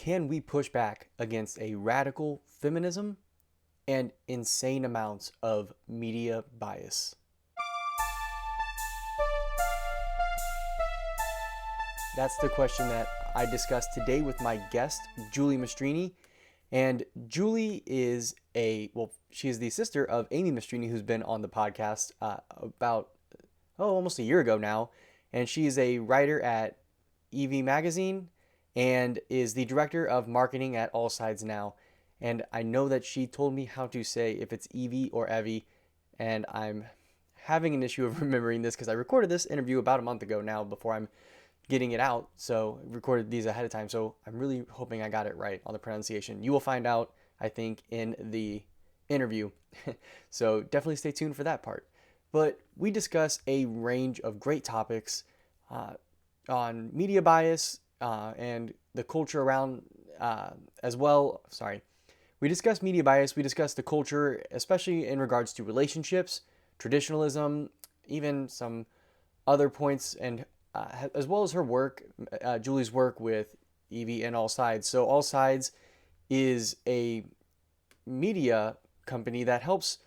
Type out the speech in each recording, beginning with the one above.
Can we push back against a radical feminism and insane amounts of media bias? That's the question that I discussed today with my guest, Julie Mastrine. And Julie is she is the sister of Amy Mastrine, who's been on the podcast almost a year ago now. And she is a writer at EV Magazine and is the director of marketing at All Sides Now. And I know that she told me how to say if it's Evie or Evie, and I'm having an issue of remembering this because I recorded this interview about a month ago now before I'm getting it out. So I recorded these ahead of time. So I'm really hoping I got it right on the pronunciation. You will find out, I think, in the interview. So definitely stay tuned for that part. But we discuss a range of great topics on media bias and the culture around as well. Sorry. We discuss media bias. We discuss the culture, especially in regards to relationships, traditionalism, even some other points, and as well as her work, Julie's work with Evie and All Sides. So All Sides is a media company that helps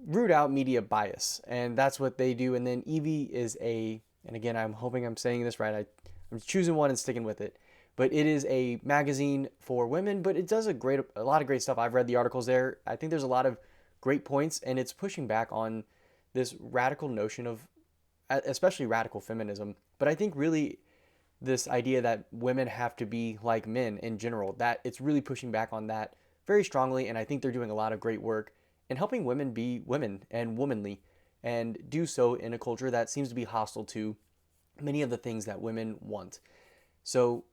root out media bias, and that's what they do. And then Evie is and again, I'm hoping I'm saying this right. I'm choosing one and sticking with it. But it is a magazine for women, but it does a lot of great stuff. I've read the articles there. I think there's a lot of great points, and it's pushing back on this radical notion of, especially radical feminism. But I think really this idea that women have to be like men in general, that it's really pushing back on that very strongly. And I think they're doing a lot of great work in helping women be women and womanly, and do so in a culture that seems to be hostile to many of the things that women want. So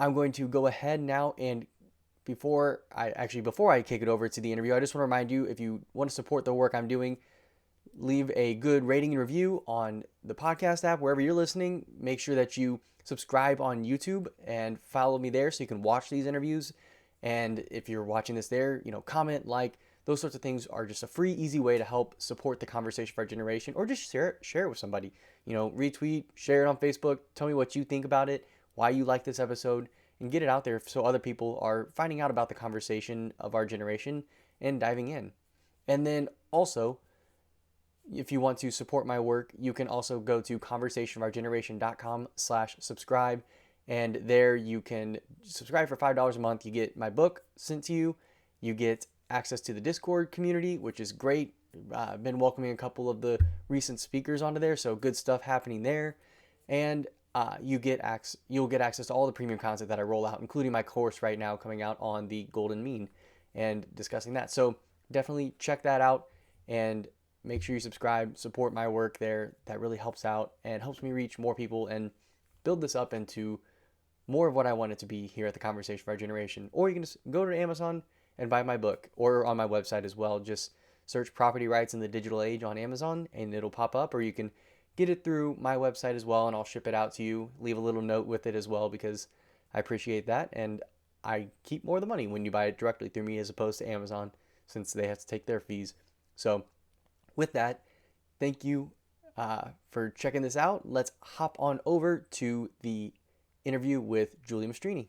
I'm going to go ahead now, and before I kick it over to the interview, I just want to remind you, if you want to support the work I'm doing, leave a good rating and review on the podcast app wherever you're listening. Make sure that you subscribe on YouTube and follow me there so you can watch these interviews. And if you're watching this there, comment, like, those sorts of things are just a free, easy way to help support the conversation for our generation, or just share it with somebody. Retweet, share it on Facebook. Tell me what you think about it, why you like this episode, and get it out there so other people are finding out about the conversation of our generation and diving in. And then also, if you want to support my work, you can also go to conversationofourgeneration.com/subscribe. And there you can subscribe for $5 a month. You get my book sent to you. You get access to the Discord community, which is great. I've been welcoming a couple of the recent speakers onto there, so good stuff happening there. And you'll get access to all the premium content that I roll out, including my course right now coming out on the golden mean and discussing that. So definitely check that out and make sure you subscribe, support my work there. That really helps out and helps me reach more people and build this up into more of what I want it to be here at the Conversation for Our Generation. Or you can just go to Amazon and buy my book, or on my website as well. Just search Property Rights in the Digital Age on Amazon and it'll pop up, or you can get it through my website as well, and I'll ship it out to you. Leave a little note with it as well, because I appreciate that, and I keep more of the money when you buy it directly through me as opposed to Amazon, since they have to take their fees. So with that, thank you for checking this out. Let's hop on over to the interview with Julie Mastrine.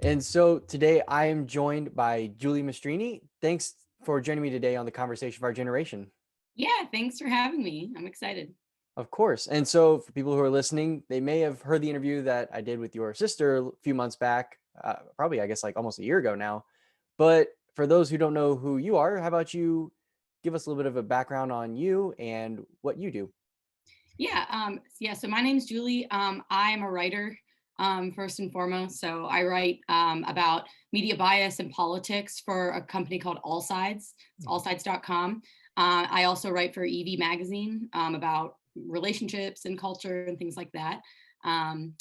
And so today I am joined by Julie Mastrine. Thanks for joining me today on the Conversation of Our Generation. Yeah, thanks for having me. I'm excited. Of course. And so for people who are listening, they may have heard the interview that I did with your sister a few months back, probably, I guess, like almost a year ago now. But for those who don't know who you are, how about you give us a little bit of a background on you and what you do? Yeah. So my name's Julie. I am a writer, first and foremost. So I write about media bias and politics for a company called All Sides. It's allsides.com. I also write for EV Magazine about relationships and culture and things like that. I've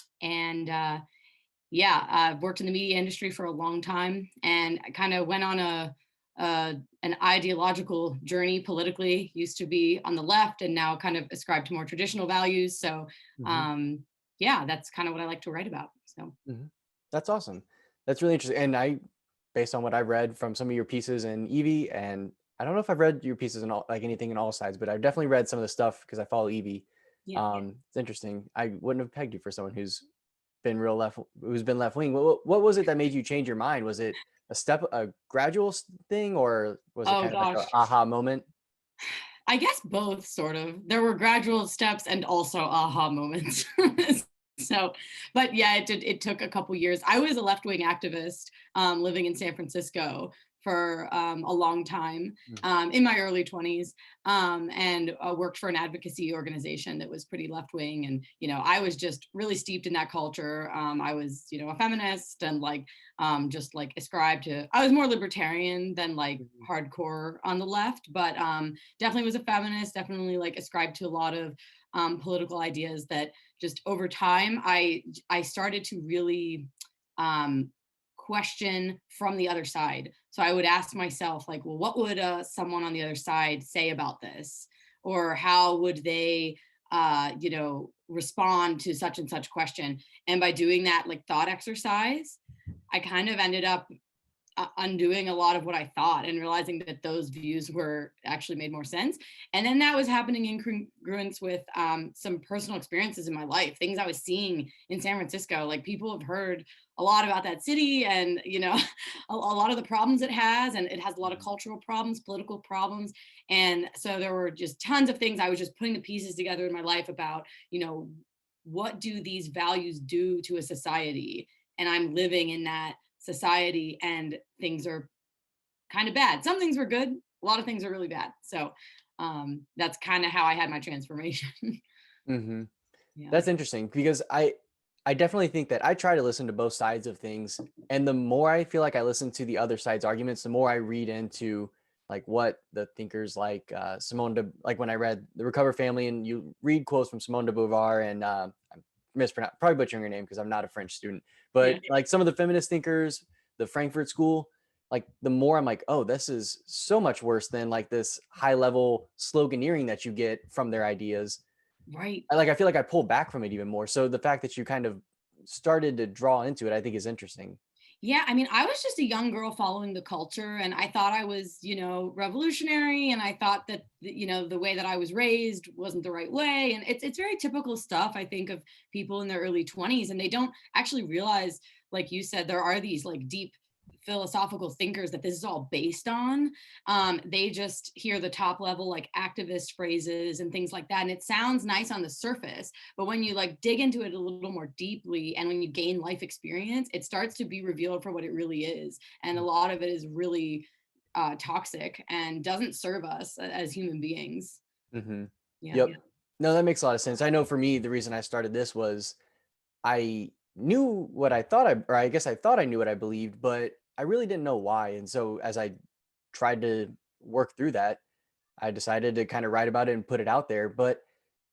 worked in the media industry for a long time, and I kind of went on an ideological journey politically. Used to be on the left, and now kind of ascribe to more traditional values. So, Mm-hmm. that's kind of what I like to write about. So, Mm-hmm. That's awesome. That's really interesting. And based on what I read from some of your pieces in Evie, and I don't know if I've read your pieces in anything in All Sides, but I've definitely read some of the stuff because I follow Evie. yeah. It's interesting. I wouldn't have pegged you for someone who's been real left, who's been left wing. What was it that made you change your mind? Was it a gradual thing, or was it Oh kind of like a gosh. aha moment? I guess both, sort of. There were gradual steps and also aha moments. So, but yeah, it took a couple years. I was a left-wing activist, living in San Francisco for a long time, in my early 20s, and worked for an advocacy organization that was pretty left-wing. And I was just really steeped in that culture. I was a feminist, and like just like ascribed to, I was more libertarian than like Mhm. hardcore on the left, but definitely was a feminist, definitely like ascribed to a lot of political ideas that just over time I started to really um, question from the other side. So I would ask myself, like, well, what would someone on the other side say about this, or how would they respond to such and such question? And by doing that like thought exercise, I kind of ended up undoing a lot of what I thought and realizing that those views were actually made more sense. And then that was happening in congruence with some personal experiences in my life, things I was seeing in San Francisco. Like, people have heard a lot about that city, and a lot of the problems it has, and it has a lot of Mhm. cultural problems, political problems. And so there were just tons of things I was just putting the pieces together in my life about, what do these values do to a society? And I'm living in that society, and things are kind of bad. Some things were good, a lot of things are really bad. So that's kind of how I had my transformation. Mhm. Yeah. That's interesting because I definitely think that I try to listen to both sides of things, and the more I feel like I listen to the other side's arguments, the more I read into like what the thinkers like Simone de, like when I read The Recover Family, and you read quotes from Simone de Beauvoir, and I'm probably butchering her name because I'm not a French student, Yeah. but like some of the feminist thinkers, the Frankfurt School, like the more I'm like, oh, this is so much worse than like this high level sloganeering that you get from their ideas. Right. I feel like I pulled back from it even more. So the fact that you kind of started to draw into it, I think is interesting. Yeah, I mean, I was just a young girl following the culture, and I thought I was, revolutionary, and I thought that, the way that I was raised wasn't the right way. And it's very typical stuff, I think, of people in their early 20s, and they don't actually realize, like you said, there are these like deep philosophical thinkers that this is all based on. They just hear the top level like activist phrases and things like that, and it sounds nice on the surface, but when you like dig into it a little more deeply, and when you gain life experience, it starts to be revealed for what it really is. And a lot of it is really toxic and doesn't serve us as human beings. Mm-hmm. Yeah. Yep. No, that makes a lot of sense. I know for me, the reason I started this was I knew what I thought or I guess I thought I knew what I believed, but I really didn't know why. And so as I tried to work through that, I decided to kind of write about it and put it out there. But,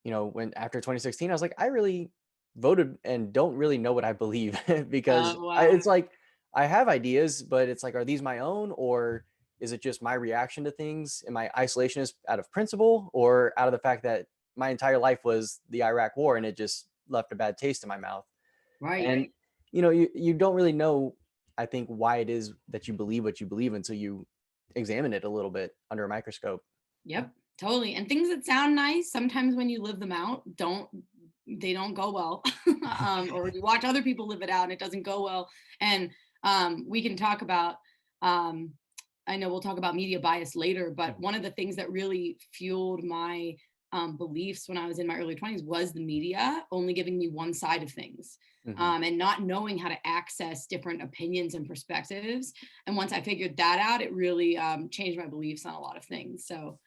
when after 2016, I was like, I really voted and don't really know what I believe because Wow. it's like I have ideas, but it's like, are these my own, or is it just my reaction to things? Am I isolationist out of principle, or out of the fact that my entire life was the Iraq war and it just left a bad taste in my mouth? Right. And, you don't really know, I think, why it is that you believe what you believe until you examine it a little bit under a microscope. Yep, totally. And things that sound nice, sometimes when you live them out, they don't go well. Or you watch other people live it out and it doesn't go well. And we can talk about, um, I know we'll talk about media bias later, but one of the things that really fueled my beliefs when I was in my early 20s was the media only giving me one side of things. Hmm. And not knowing how to access different opinions and perspectives. And once I figured that out, it really changed my beliefs on a lot of things. So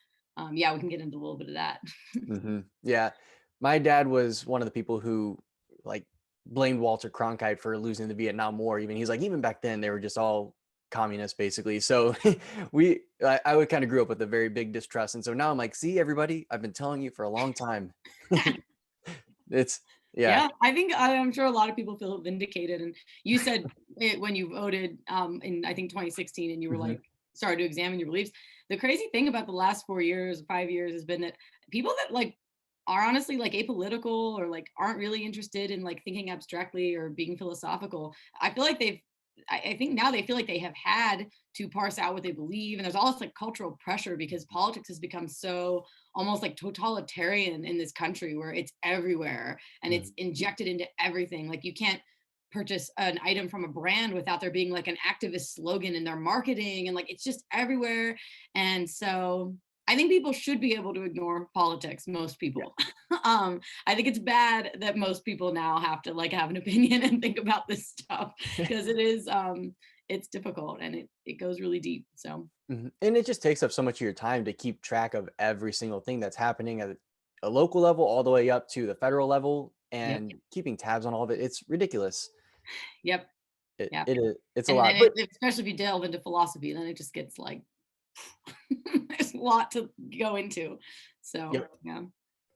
yeah, we can get into a little bit of that. Yeah. My dad was one of the people who like blamed Walter Cronkite for losing the Vietnam War. Even he's like, even back then they were just all communists basically. So I would kind of grew up with a very big distrust. And so now I'm like, see everybody, I've been telling you for a long time. It's yeah. Yeah, I think I'm sure a lot of people feel vindicated. And you said it when you voted in I think 2016, and you were Hmm. like started to examine your beliefs. The crazy thing about the last 4 years, 5 years, has been that people that like are honestly like apolitical, or like aren't really interested in like thinking abstractly or being philosophical, I feel like I think now they feel like they have had to parse out what they believe. And there's all this like cultural pressure because politics has become so almost like totalitarian in this country where it's everywhere and it's Mhm. injected into everything. Like you can't purchase an item from a brand without there being like an activist slogan in their marketing, and like it's just everywhere. And so I think people should be able to ignore politics, most Yeah. people. I think it's bad that most people now have to like have an opinion and think about this stuff, because it is it's difficult and it goes really deep. So Mhm. And it just takes up so much of your time to keep track of every single thing that's happening at a local level all the way up to the federal level yep, and keeping tabs on all of it. It's ridiculous. yep, It yep. it is it's a And then lot. But especially if you delve into philosophy, then it just gets like there's a lot to go into. So yep, yeah.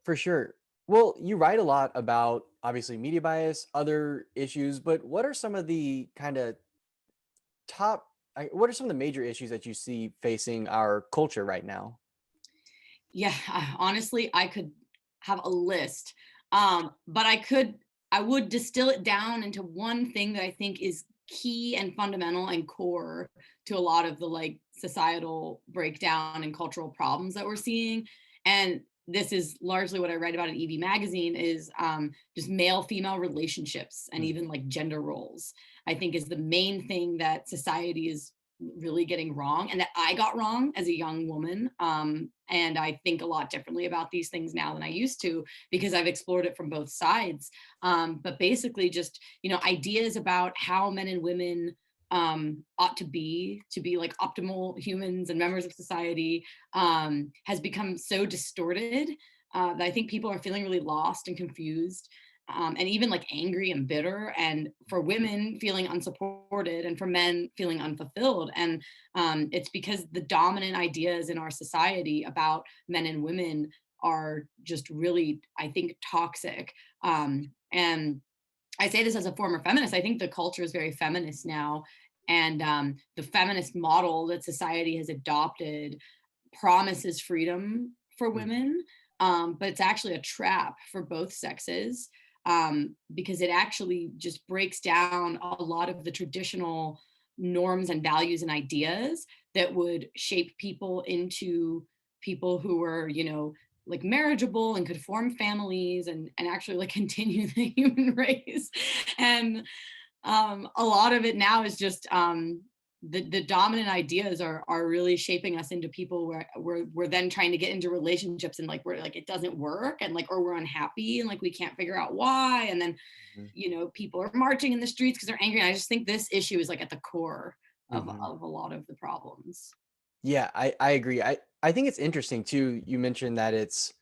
for sure. Well, you write a lot about obviously media bias, other issues, but what are some of the kind of what are some of the major issues that you see facing our culture right now? Yeah, honestly, I could have a list. But I would distill it down into one thing that I think is key and fundamental and core to a lot of the like societal breakdown and cultural problems that we're seeing. And this is largely what I write about in EV magazine is just male female relationships and Mm, even like gender roles. I think is the main thing that society is really getting wrong and that I got wrong as a young woman. And I think a lot differently about these things now than I used to because I've explored it from both sides. But basically, just, ideas about how men and women ought to be like optimal humans and members of society has become so distorted that I think people are feeling really lost and confused, and even like angry and bitter, and for women feeling unsupported and for men feeling unfulfilled. And it's because the dominant ideas in our society about men and women are just really, I think, toxic. And I say this as a former feminist. I think the culture is very feminist now. And the feminist model that society has adopted promises freedom for mm, women, but it's actually a trap for both sexes, because it actually just breaks down a lot of the traditional norms and values and ideas that would shape people into people who were, like marriageable and could form families and actually like continue the human race. And a lot of it now is just the dominant ideas are really shaping us into people where we're then trying to get into relationships and like we're like it doesn't work and like or we're unhappy and like we can't figure out why, and then mhm, people are marching in the streets because they're angry. And I just think this issue is like at the core mhm. of a lot of the problems. Yeah, I agree. I think it's interesting too. You mentioned that it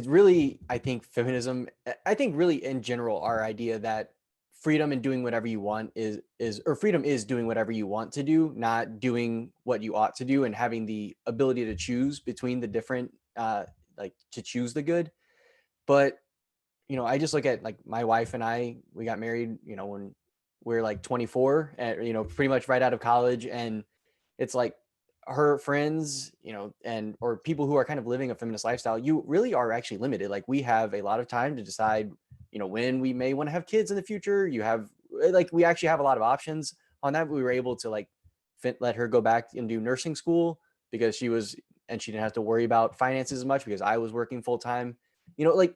really, I think feminism, I think really in general our idea that freedom and doing whatever you want is or freedom is doing whatever you want to do, not doing what you ought to do, and having the ability to choose between the different like to choose the good. But I just look at like my wife and we got married, when we are like 24, and pretty much right out of college. And it's like her friends, and or people who are kind of living a feminist lifestyle, you really are actually limited. Like we have a lot of time to decide, when we may want to have kids in the future. You have like we actually have a lot of options on that. We were able to like let her go back and do nursing school because she didn't have to worry about finances as much because I was working full time. Like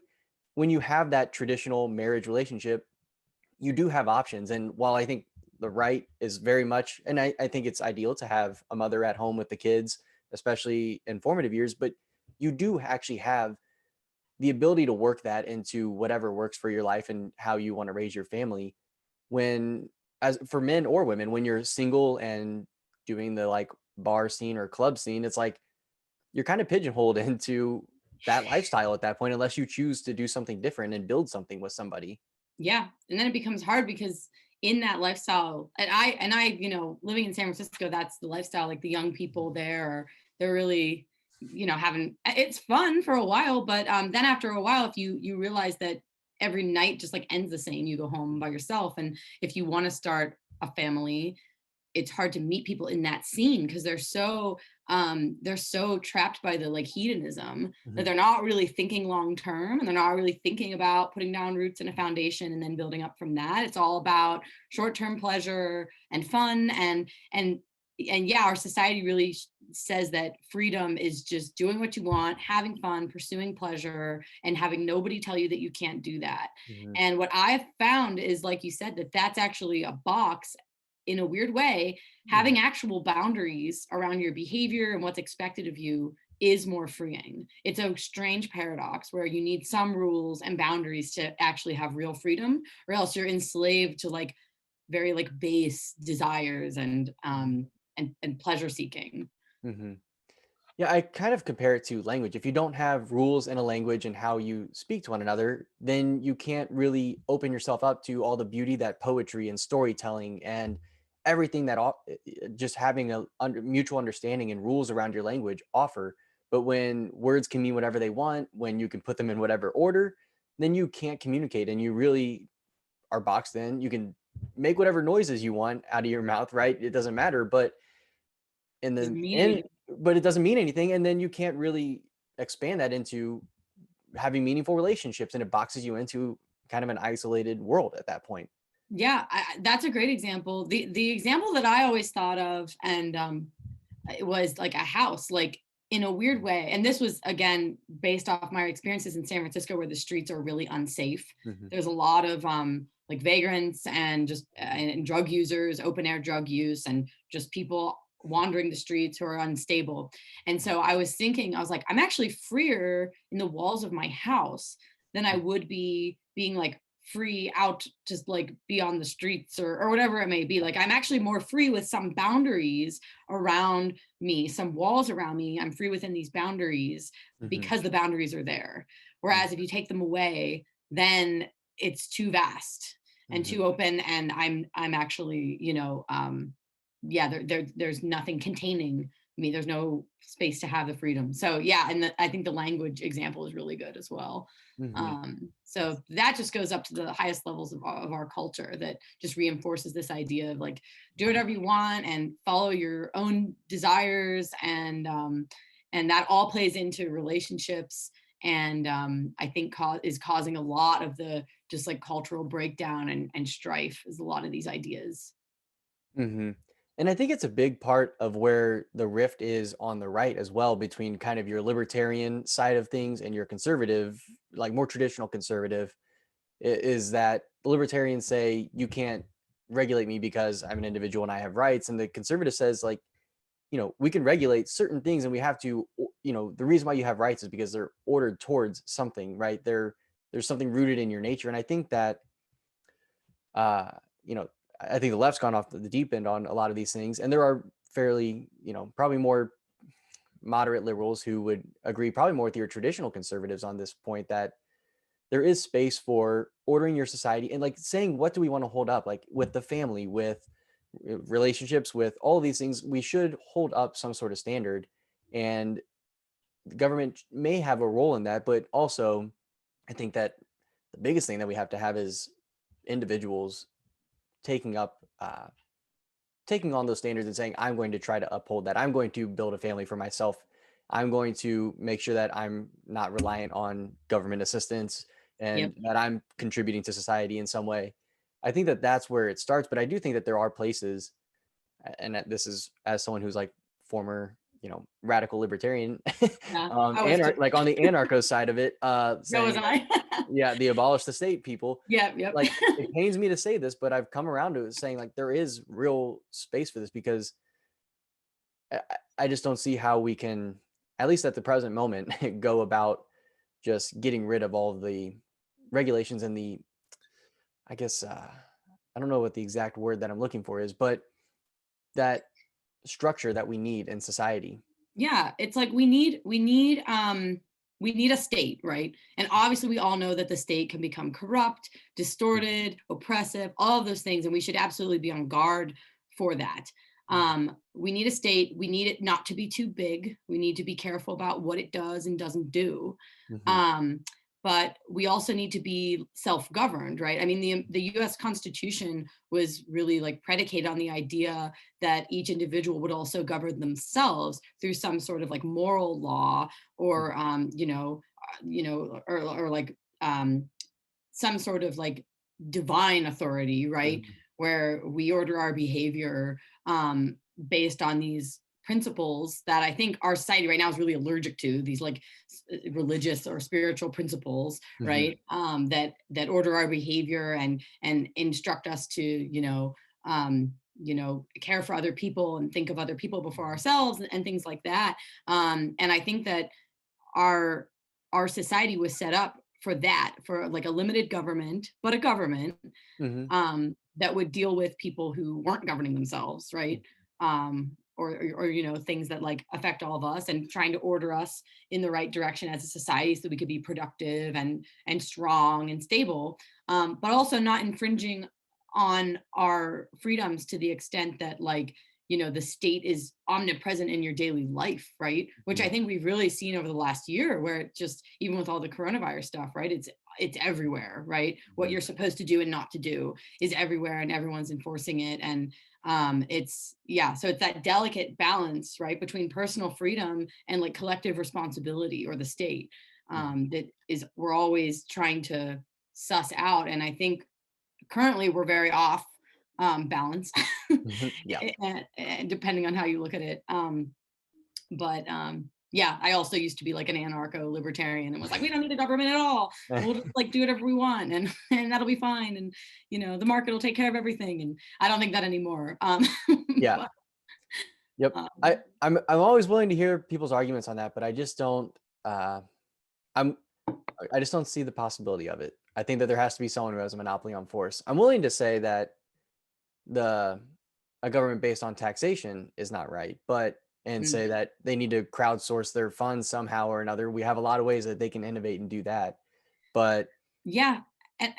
when you have that traditional marriage relationship, you do have options. And while I think the right is very much, and I think it's ideal to have a mother at home with the kids, especially in formative years, but you do actually have the ability to work that into whatever works for your life and how you want to raise your family. When, as for men or women, when you're single and doing the like bar scene or club scene, it's like you're kind of pigeonholed into that lifestyle at that point, unless you choose to do something different and build something with somebody. Yeah, and then it becomes hard because in that lifestyle, and I living in San Francisco, that's the lifestyle. Like the young people there they're really having it's fun for a while, but then after a while, if you realize that every night just like ends the same, you go home by yourself. And if you want to start a family, it's hard to meet people in that scene because they're so trapped by the like hedonism that Mhm. they're not really thinking long term, and they're not really thinking about putting down roots and a foundation and then building up from that. It's all about short term pleasure and fun, and and yeah, our society really says that freedom is just doing what you want, having fun, pursuing pleasure, and having nobody tell you that you can't do that. Hmm. And what I've found is, like you said, that that's actually a box in a weird way. Hmm. Having actual boundaries around your behavior and what's expected of you is more freeing. It's a strange paradox where you need some rules and boundaries to actually have real freedom, or else you're enslaved to like very like base desires and pleasure seeking. Hmm. Yeah, I kind of compare it to language. If you don't have rules in a language and how you speak to one another, then you can't really open yourself up to all the beauty that poetry and storytelling and everything that just having a mutual understanding and rules around your language offer. But when words can mean whatever they want, when you can put them in whatever order, then you can't communicate and you really are boxed in. You can make whatever noises you want out of your mouth, right? It doesn't matter. And Doesn't then mean and anything. but it doesn't mean anything, and then you can't really expand that into having meaningful relationships, and it boxes you into kind of an isolated world at that point. Yeah, that's a great example. The example that I always thought of, and it was like a house, like in a weird way. And this was again based off my experiences in San Francisco, where the streets are really unsafe. Mhm. There's a lot of like vagrants and just and drug users, open air drug use, and just people wandering the streets who are unstable. And so I was thinking, I was like, I'm actually freer in the walls of my house than I would be being like free out to like be on the streets or whatever it may be. Like I'm actually more free with some boundaries around me, some walls around me. I'm free within these boundaries Mhm. because the boundaries are there. Mhm. Whereas if you take them away, then it's too vast and Mhm. too open, and I'm actually, yeah, there's nothing containing me. There's no space to have the freedom. So yeah, and I think the language example is really good as well. Mhm. So that just goes up to the highest levels of our culture, that just reinforces this idea of like do whatever you want and follow your own desires, and that all plays into relationships, and I think is causing a lot of the just like cultural breakdown and strife, is a lot of these ideas. Mhm. And I think it's a big part of where the rift is on the right as well, between kind of your libertarian side of things and your conservative, like more traditional conservative, is that the libertarians say you can't regulate me because I'm an individual and I have rights, and the conservative says like, we can regulate certain things, and we have to, the reason why you have rights is because they're ordered towards something, right? There's something rooted in your nature. And I think that, uh, you know, I think the left's gone off the deep end on a lot of these things. And there are fairly, probably more moderate liberals who would agree probably more with your traditional conservatives on this point, that there is space for ordering your society and like saying, what do we want to hold up, like with the family, with relationships, with all of these things, we should hold up some sort of standard. And the government may have a role in that, but also I think that the biggest thing that we have to have is individuals taking up taking on those standards and saying, I'm going to try to uphold that. I'm going to build a family for myself. I'm going to make sure that I'm not reliant on government assistance Yep. and that I'm contributing to society in some way. I think that that's where it starts, but I do think that there are places, and that this is as someone who's like former, radical libertarian, Yeah, I was too. like on the anarcho side of it, So was saying, I. yeah, the abolish the state people. Yep, yep. Like, it pains me to say this, but I've come around to it saying like there is real space for this, because I just don't see how we can, at least at the present moment, go about just getting rid of all of the regulations and the, I guess, I don't know what the exact word that I'm looking for is, but that structure that we need in society. Yeah, it's like we need a state, right? And obviously we all know that the state can become corrupt, distorted, oppressive, all of those things, and we should absolutely be on guard for that. We need a state. We need it not to be too big. We need to be careful about what it does and doesn't do. Mhm. um, but we also need to be self-governed, right? I mean, the US Constitution was really like predicated on the idea that each individual would also govern themselves through some sort of like moral law, or or like some sort of like divine authority, right? Mhm. Where we order our behavior. based on these principles that I think our society right now is really allergic to, these like religious or spiritual principles, Hmm. right? That order our behavior and instruct us to, care for other people and think of other people before ourselves and things like that. And I think that our our society was set up for that, for like a limited government, but a government Hmm. that would deal with people who weren't governing themselves, right? Or things that like affect all of us, and trying to order us in the right direction as a society so we could be productive and strong and stable, but also not infringing on our freedoms to the extent that like the state is omnipresent in your daily life, right? Which I think we've really seen over the last year, where it just, even with all the coronavirus stuff, right, it's everywhere, right? What Hmm. you're supposed to do and not to do is everywhere, and everyone's enforcing it. And it's yeah, so it's that delicate balance, right, between personal freedom and like collective responsibility, or the state, that is we're always trying to suss out. And I think currently we're very off balance, Hmm. Yeah. and depending on how you look at it. But yeah, I also used to be like an anarcho libertarian and was like, we don't need a government at all. We'll just like do whatever we want, and and that'll be fine. And the market will take care of everything. And I don't think that anymore. Yeah. But, Yep. I, um, I'm always willing to hear people's arguments on that, but I just don't. Uh, I'm I just don't see the possibility of it. I think that there has to be someone who has a monopoly on force. I'm willing to say that the a government based on taxation is not right, but and say mm, that they need to crowdsource their funds somehow or another. We have a lot of ways that they can innovate and do that. But yeah, and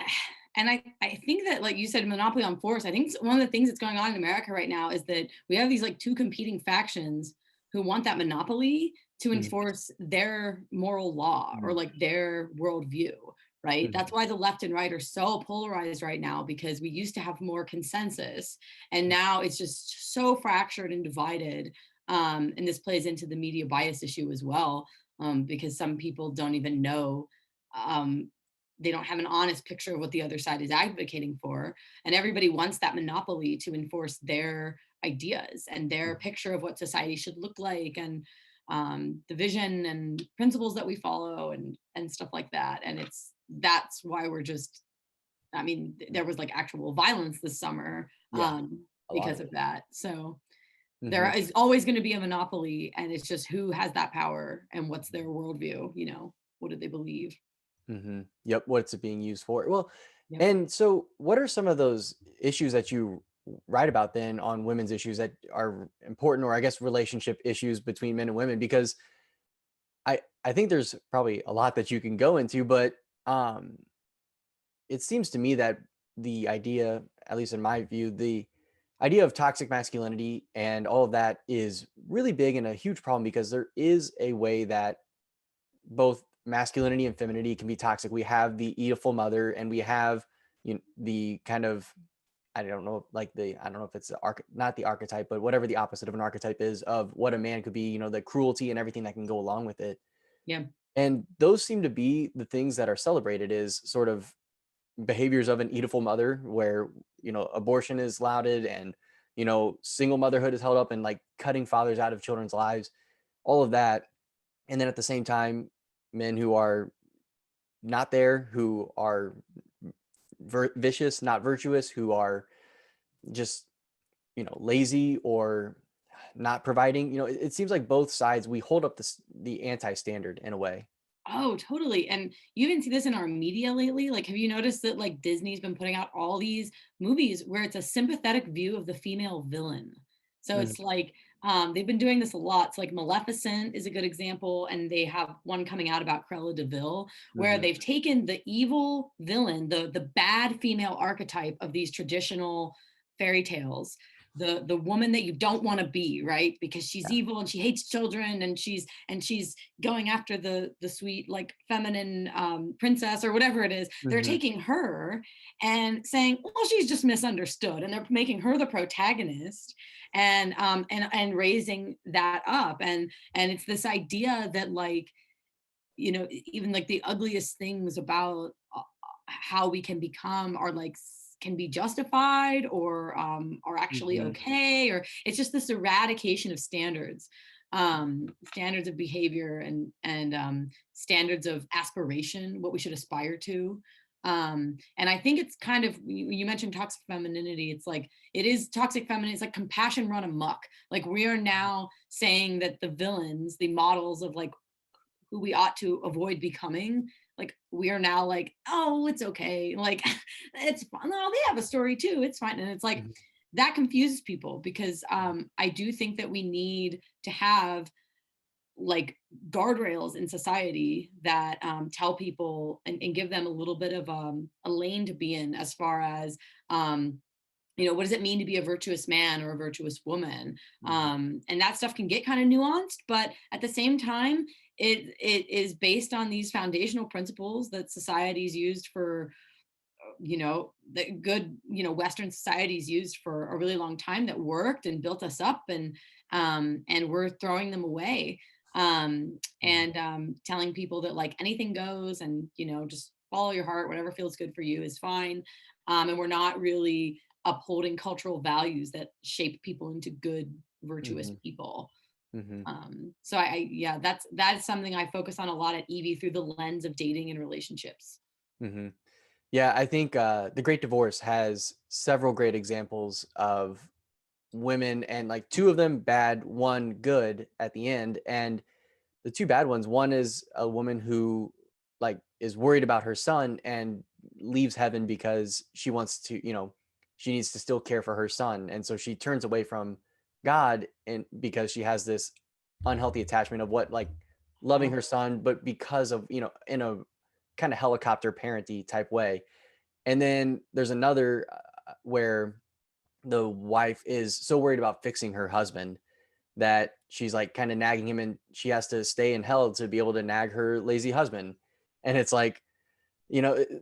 I think that, like you said, monopoly on force. I think one of the things that's going on in America right now is that we have these like two competing factions who want that monopoly to Mhm, enforce their moral law, or mhm, like their worldview. Right. That's mhm, why the left and right are so polarized right now, because we used to have more consensus, and now it's just so fractured and divided. And this plays into the media bias issue as well, because some people don't even know, um, they don't have an honest picture of what the other side is advocating for, and everybody wants that monopoly to enforce their ideas and their mhm. picture of what society should look like, and the vision and principles that we follow, and stuff like that. And that's why we're just, I mean, there was like actual violence this summer, Yeah, a lot because of of it. that. So there Mhm, is always going to be a monopoly, and it's just who has that power and what's their worldview, what do they believe. mhm. Yep, what's it being used for? Well, Yep. and so what are some of those issues that you write about then on women's issues that are important, or I guess relationship issues between men and women? Because I think there's probably a lot that you can go into, but um it seems to me that the idea, at least in my view, the idea of toxic masculinity and all of that is really big and a huge problem because there is a way that both masculinity and femininity can be toxic. We have the evil mother, and we have the kind of, I don't know if it's not the archetype, but whatever the opposite of an archetype is of what a man could be. The cruelty and everything that can go along with it. Yeah. And those seem to be the things that are celebrated, is sort of behaviors of an evil mother, where abortion is lauded, and single motherhood is held up, and like cutting fathers out of children's lives, all of that. And then at the same time, men who are not there, who are vicious, not virtuous, who are just lazy or not providing. It seems like both sides, we hold up the anti-standard in a way. Oh, totally. And you even see this in our media lately. Like, have you noticed that like Disney's been putting out all these movies where it's a sympathetic view of the female villain? So Mhm, it's like, they've been doing this a lot. So like Maleficent is a good example, and they have one coming out about Cruella de Vil, where mhm, they've taken the evil villain, the bad female archetype of these traditional fairy tales, the woman that you don't want to be, right? Because she's yeah, evil and she hates children, and she's going after the sweet like feminine, princess or whatever it is. They're mhm, taking her and saying, well, she's just misunderstood, and they're making her the protagonist, and raising that up. And it's this idea that like, even like the ugliest things about how we can become are like can be justified or are actually Mm-hmm. okay, or it's just this eradication of standards of behavior and standards of aspiration, what we should aspire to. And I think it's kind of, you mentioned toxic femininity. It's like, it is toxic femininity. It's like compassion run amok. Like, we are now saying that the villains, the models of like who we ought to avoid becoming, like, we are now like, oh, it's okay, like it's fine, no, they have a story too, it's fine. And it's like, Mm-hmm. that confuses people because I do think that we need to have like guardrails in society that tell people and give them a little bit of a lane to be in, as far as um, what does it mean to be a virtuous man or a virtuous woman? And that stuff can get kind of nuanced, but at the same time, it is based on these foundational principles that society's used for, the good, Western societies used for a really long time, that worked and built us up, and we're throwing them away. And telling people that like anything goes, and just follow your heart, whatever feels good for you is fine. And we're not really upholding cultural values that shape people into good, virtuous Mm-hmm. people. Mm-hmm. So yeah, that is something I focus on a lot at Evie, through the lens of dating and relationships. Mm-hmm. Yeah, I think The Great Divorce has several great examples of women, and like two of them bad, one good at the end. And the two bad ones, one is a woman who like is worried about her son and leaves heaven because she wants to, she needs to still care for her son. And so she turns away from God, and because she has this unhealthy attachment of what like loving Oh, her son, but because of, in a kind of helicopter parenty type way. And then there's another where the wife is so worried about fixing her husband that she's like kind of nagging him, and she has to stay in hell to be able to nag her lazy husband. And it's like,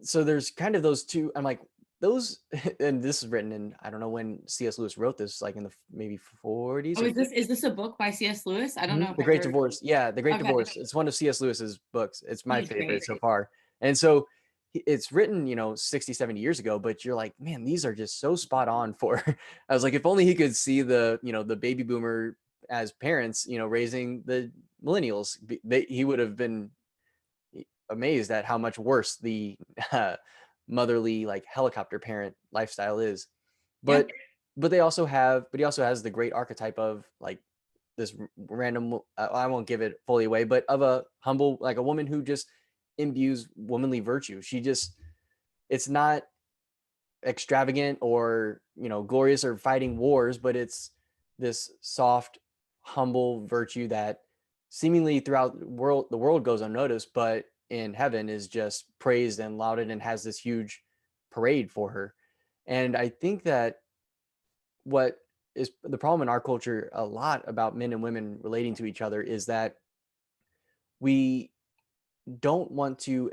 so there's kind of those two. I'm like, those, and this is written in, I don't know when C.S. Lewis wrote this, like in the maybe 40s oh, or is this a book by C.S. Lewis? I don't know if The I've Great heard. Divorce. Yeah, The Great Okay, Divorce. It's one of C.S. Lewis's books. It's my he's favorite great. so far. And so it's written, 60, 70 years ago, but you're like, man, these are just so spot on for. I was like, if only he could see the baby boomer as parents, raising the millennials, he would have been amazed at how much worse the uh, motherly, like helicopter parent lifestyle is. Yeah. But he also has the great archetype of like this random, I won't give it fully away, but of a humble, like a woman who just imbues womanly virtue. It's not extravagant or glorious or fighting wars, but it's this soft, humble virtue that seemingly throughout the world goes unnoticed, but in heaven is just praised and lauded and has this huge parade for her. And I think that what is the problem in our culture a lot about men and women relating to each other is that we don't want to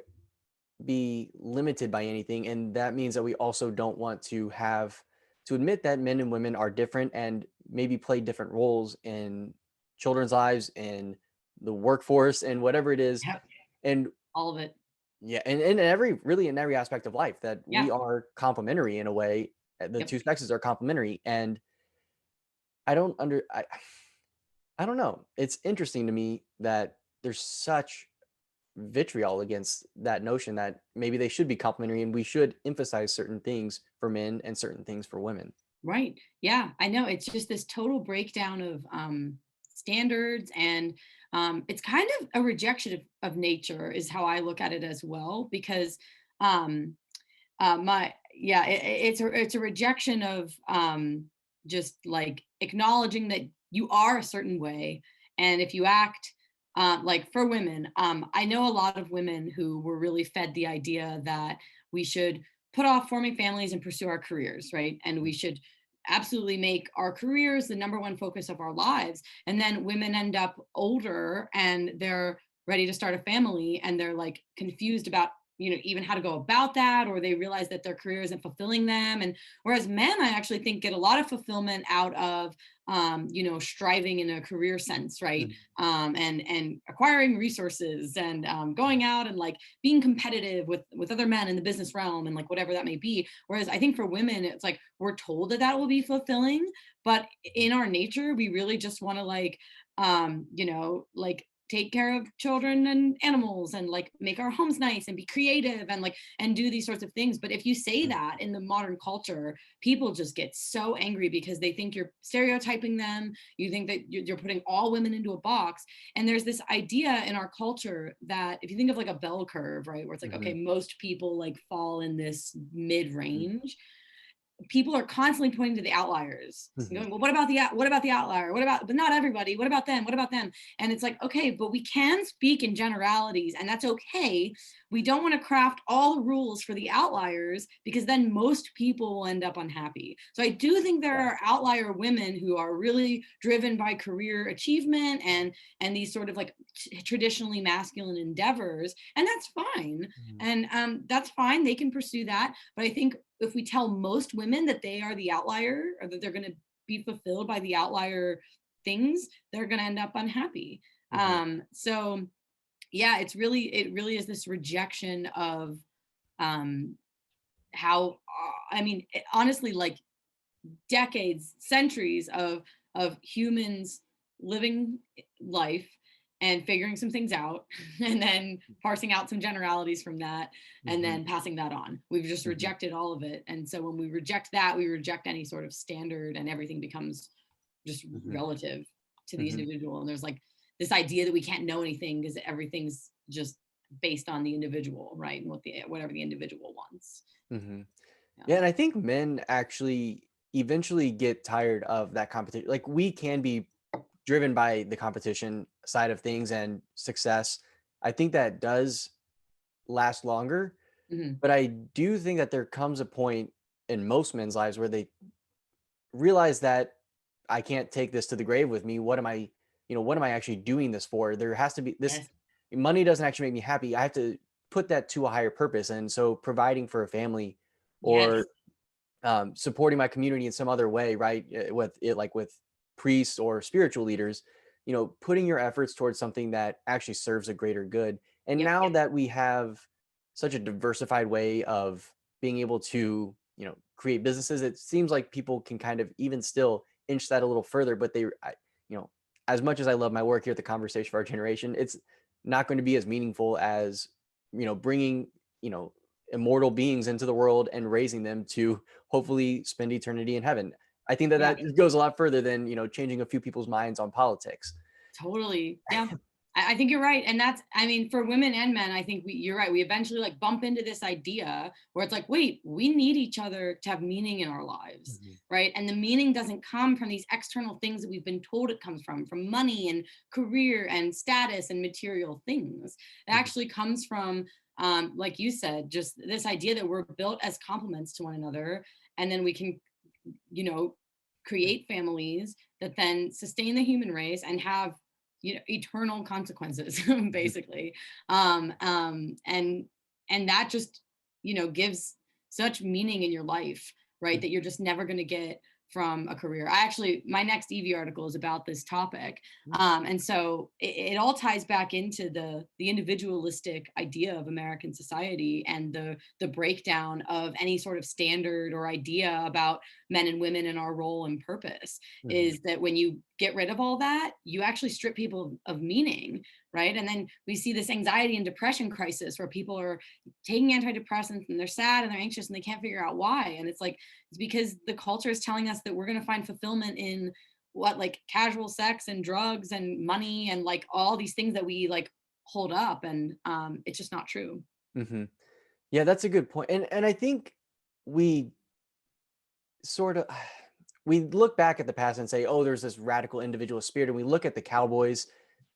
be limited by anything. And that means that we also don't want to have to admit that men and women are different and maybe play different roles in children's lives, in the workforce, and whatever it is. Yep. And All of it. yeah, and in every aspect of life, that we Yeah. are complementary in a way. The Yep. two sexes are complementary. And I don't under I don't know. It's interesting to me that there's such vitriol against that notion that maybe they should be complementary and we should emphasize certain things for men and certain things for women. Right. Yeah, I know. It's just this total breakdown of standards, and it's kind of a rejection of nature, is how I look at it as well. Because um, my yeah, it's a rejection of just like acknowledging that you are a certain way, and if you act like, for women, I know a lot of women who were really fed the idea that we should put off forming families and pursue our careers, right? And we should absolutely make our careers the number one focus of our lives. And then women end up older and they're ready to start a family, and they're like confused about even how to go about that, or they realize that their career isn't fulfilling them. And whereas men, I actually think, get a lot of fulfillment out of striving in a career sense, right? Mhm. And acquiring resources, and going out and like being competitive with other men in the business realm, and like whatever that may be. Whereas I think for women, it's like we're told that that will be fulfilling, but in our nature, we really just want to like take care of children and animals, and like make our homes nice, and be creative, and like and do these sorts of things. But if you say that in the modern culture, people just get so angry because they think you're stereotyping them. You think that you're putting all women into a box. And there's this idea in our culture that if you think of like a bell curve, right, where it's like, okay, Mhm. most people like fall in this mid Mhm. range, people are constantly pointing to the outliers, Mhm. going, well, what about the outlier, but not everybody, what about them? And it's like, okay, but we can speak in generalities, and that's okay. We don't want to craft all the rules for the outliers, because then most people will end up unhappy. So I do think there Yeah. are outlier women who are really driven by career achievement and these sort of like traditionally masculine endeavors, and that's fine. Mhm. And that's fine, they can pursue that. But I think if we tell most women that they are the outlier, or that they're going to be fulfilled by the outlier things, they're going to end up unhappy. Mhm. So yeah, it really is this rejection of um how I mean, honestly, like decades, centuries of humans living life and figuring some things out, and then parsing out some generalities from that, and Mhm. then passing that on. We've just Mhm. rejected all of it. And so when we reject that, we reject any sort of standard, and everything becomes just Mhm. relative to the Mhm. individual. And there's like this idea that we can't know anything because everything's just based on the individual, right? And whatever the individual wants. Mhm. Yeah. Yeah, and I think men actually eventually get tired of that competition. Like we can be driven by the competition side of things and success. I think that does last longer, Hmm. but I do think that there comes a point in most men's lives where they realize that I can't take this to the grave with me. What am I actually doing this for? There has to be this Yes. money doesn't actually make me happy. I have to put that to a higher purpose. And so providing for a family Yes. or supporting my community in some other way, right? With it, like with priests or spiritual leaders, putting your efforts towards something that actually serves a greater good. And Yep. now that we have such a diversified way of being able to, create businesses, it seems like people can kind of even still inch that a little further. But you know, as much as I love my work here at the Conversation for Our Generation, it's not going to be as meaningful as, bringing, immortal beings into the world and raising them to hopefully spend eternity in heaven. I think that Yeah. that goes a lot further than, changing a few people's minds on politics. Totally. Yeah. I think you're right. And that's, I mean, for women and men, I think you're right. We eventually like bump into this idea where it's like, wait, we need each other to have meaning in our lives, Mhm. right? And the meaning doesn't come from these external things that we've been told it comes from money and career and status and material things. It Mhm. actually comes from, like you said, just this idea that we're built as complements to one another. And then we can, you know, create families that then sustain the human race and have eternal consequences Mhm. basically. Um um and and that just gives such meaning in your life, right, Mhm. that you're just never going to get from a career. I actually, my next EV article is about this topic. And so it all ties back into the individualistic idea of American society, and the breakdown of any sort of standard or idea about men and women and our role and purpose. Mhm. Is that when you get rid of all that, you actually strip people of meaning, right? And then we see this anxiety and depression crisis where people are taking antidepressants and they're sad and they're anxious and they can't figure out why. And it's like, it's because the culture is telling us that we're going to find fulfillment in what, like casual sex and drugs and money and like all these things that we like hold up. And it's just not true. Mhm. Yeah, that's a good point. And I think we sort of we look back at the past and say, "Oh, there's this radical individual spirit," and we look at the cowboys,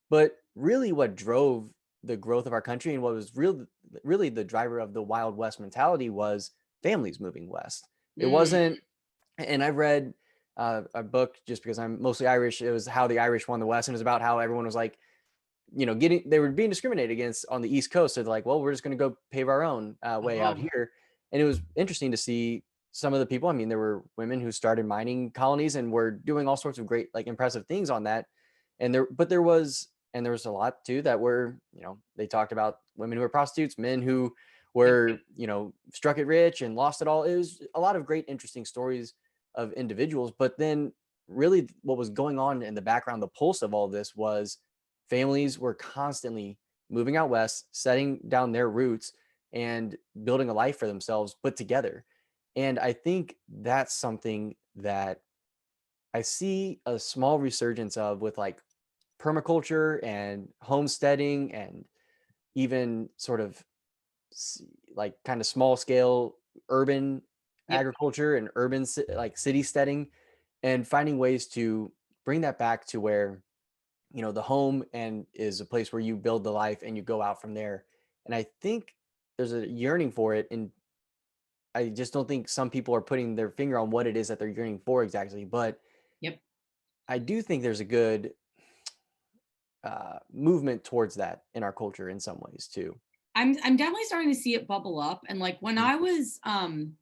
but really what drove the growth of our country and what was really the driver of the Wild West mentality was families moving west. It Mm, wasn't, and I've read a book just because I'm mostly Irish. It was How the Irish Won the West, and it was about how everyone was like, they were being discriminated against on the East Coast. So they're like, well, we're just going to go pave our own way out Oh, here. And it was interesting to see some of the people. I mean, there were women who started mining colonies and were doing all sorts of great, like impressive things on that. There was a lot too that were, they talked about women who were prostitutes, men who yep, were, struck it rich and lost it all. It was a lot of great, interesting stories of individuals. But then really what was going on in the background, the pulse of all this was families were constantly moving out west, setting down their roots and building a life for themselves, but together. And I think that's something that I see a small resurgence of with like permaculture and homesteading and even sort of like kind of small scale urban yep. agriculture and urban like city steading, and finding ways to bring that back to where the home and is a place where you build the life and you go out from there. And I think there's a yearning for it, and I just don't think some people are putting their finger on what it is that they're yearning for exactly. But Yep. I do think there's a good movement towards that in our culture in some ways too. I'm definitely starting to see it bubble up. And like Mhm.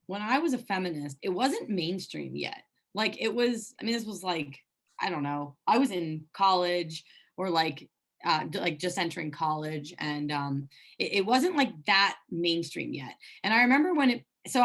when I was a feminist, it wasn't mainstream yet. Like it was, I mean, this was like, I don't know, I was in college or like just entering college, and it wasn't like that mainstream yet. And I remember when it so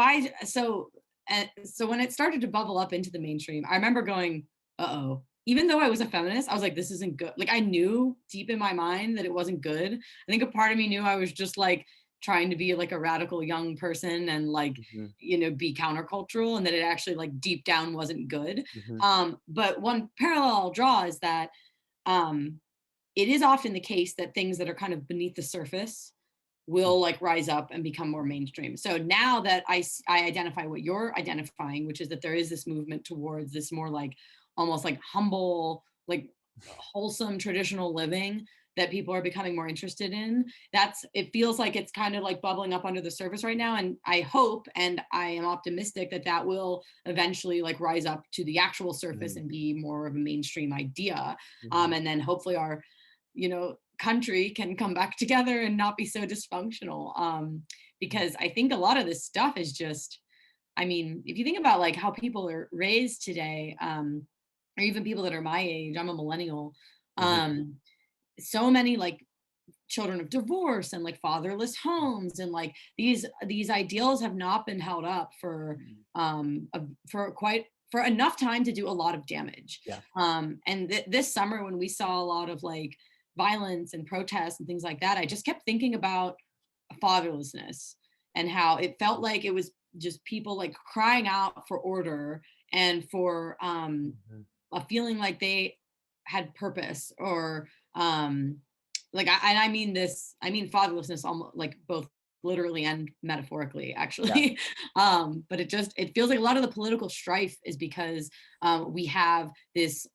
when it started to bubble up into the mainstream, I remember going, uh-oh. Even though I was a feminist, I was like, this isn't good. Like I knew deep in my mind that it wasn't good. I think a part of me knew I was just like trying to be like a radical young person and like, Mhm. be countercultural, and that it actually like deep down wasn't good. Mhm. But one parallel I'll draw is that um, it is often the case that things that are kind of beneath the surface will Mhm. like rise up and become more mainstream. So now that I identify what you're identifying, which is that there is this movement towards this more like almost like humble, like wholesome traditional living that people are becoming more interested in. It feels like it's kind of like bubbling up under the surface right now, and I hope and I am optimistic that that will eventually like rise up to the actual surface Mhm. and be more of a mainstream idea. Mhm. And then hopefully our country can come back together and not be so dysfunctional. Because I think a lot of this stuff is just, I mean, if you think about like how people are raised today, or even people that are my age, I'm a millennial. Mhm. So many like children of divorce and like fatherless homes, and like these ideals have not been held up for Mhm. for enough time to do a lot of damage. Yeah. And this summer when we saw a lot of like violence and protests and things like that, I just kept thinking about fatherlessness and how it felt like it was just people like crying out for order and for Mhm. a feeling like they had purpose, or like and I mean this, I mean fatherlessness almost like both literally and metaphorically Yeah. actually. But it feels like a lot of the political strife is because we have this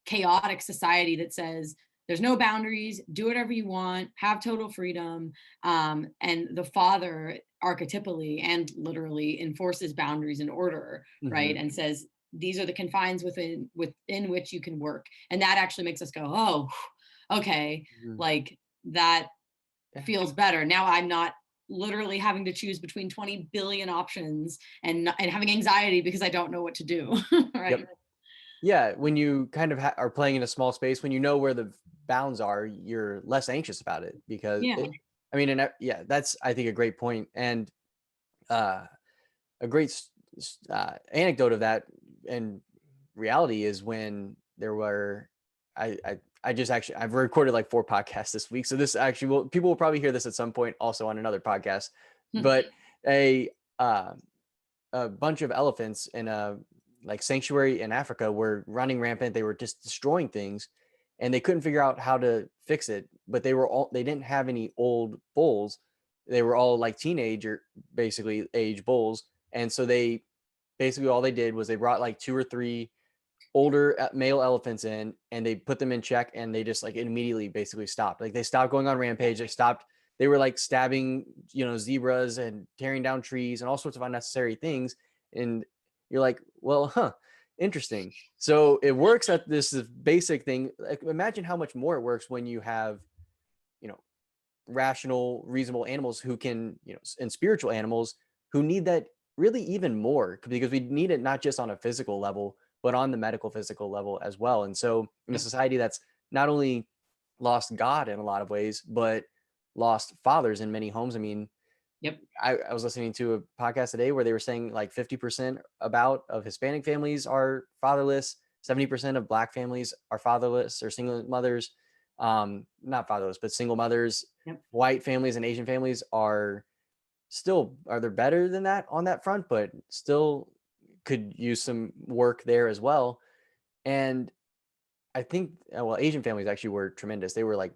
chaotic society that says there's no boundaries, do whatever you want, have total freedom. And the father archetypally and literally enforces boundaries and order, right? Mhm. And says these are the confines within which you can work. And that actually makes us go, oh, okay, Mhm. like that Yeah. feels better. Now I'm not literally having to choose between 20 billion options and having anxiety because I don't know what to do. Yep. Right. Yeah, when you kind of are playing in a small space, when you know where the bounds are, you're less anxious about it because Yeah. I mean, yeah, that's I think a great point, and uh, a great anecdote of that and reality is when there were I just actually I've recorded like 4 podcasts this week, so this actually will people will probably hear this at some point also on another podcast, but a uh, a bunch of elephants in a like sanctuary in Africa were running rampant. They were just destroying things, and they couldn't figure out how to fix it. But they didn't have any old bulls. They were all like teenager basically age bulls, and so they basically all they did was they brought like 2 or 3 older male elephants in and they put them in check, and they just like immediately basically stopped. Like they stopped going on rampage. They were like stabbing, zebras and tearing down trees and all sorts of unnecessary things. And you're like, well, huh. Interesting. So it works at this basic thing. Like, imagine how much more it works when you have, you know, rational, reasonable animals who can, and spiritual animals who need that really even more, because we need it not just on a physical level, but on the medical physical level as well. And so in a Yep. society that's not only lost God in a lot of ways, but lost fathers in many homes. I mean, Yep. I was listening to a podcast today where they were saying like 50% about of Hispanic families are fatherless, 70% of Black families are fatherless or single mothers, not fatherless, but single mothers. Yep. White families and Asian families are they better than that on that front, but still could use some work there as well. And I think, well, Asian families actually were tremendous. They were like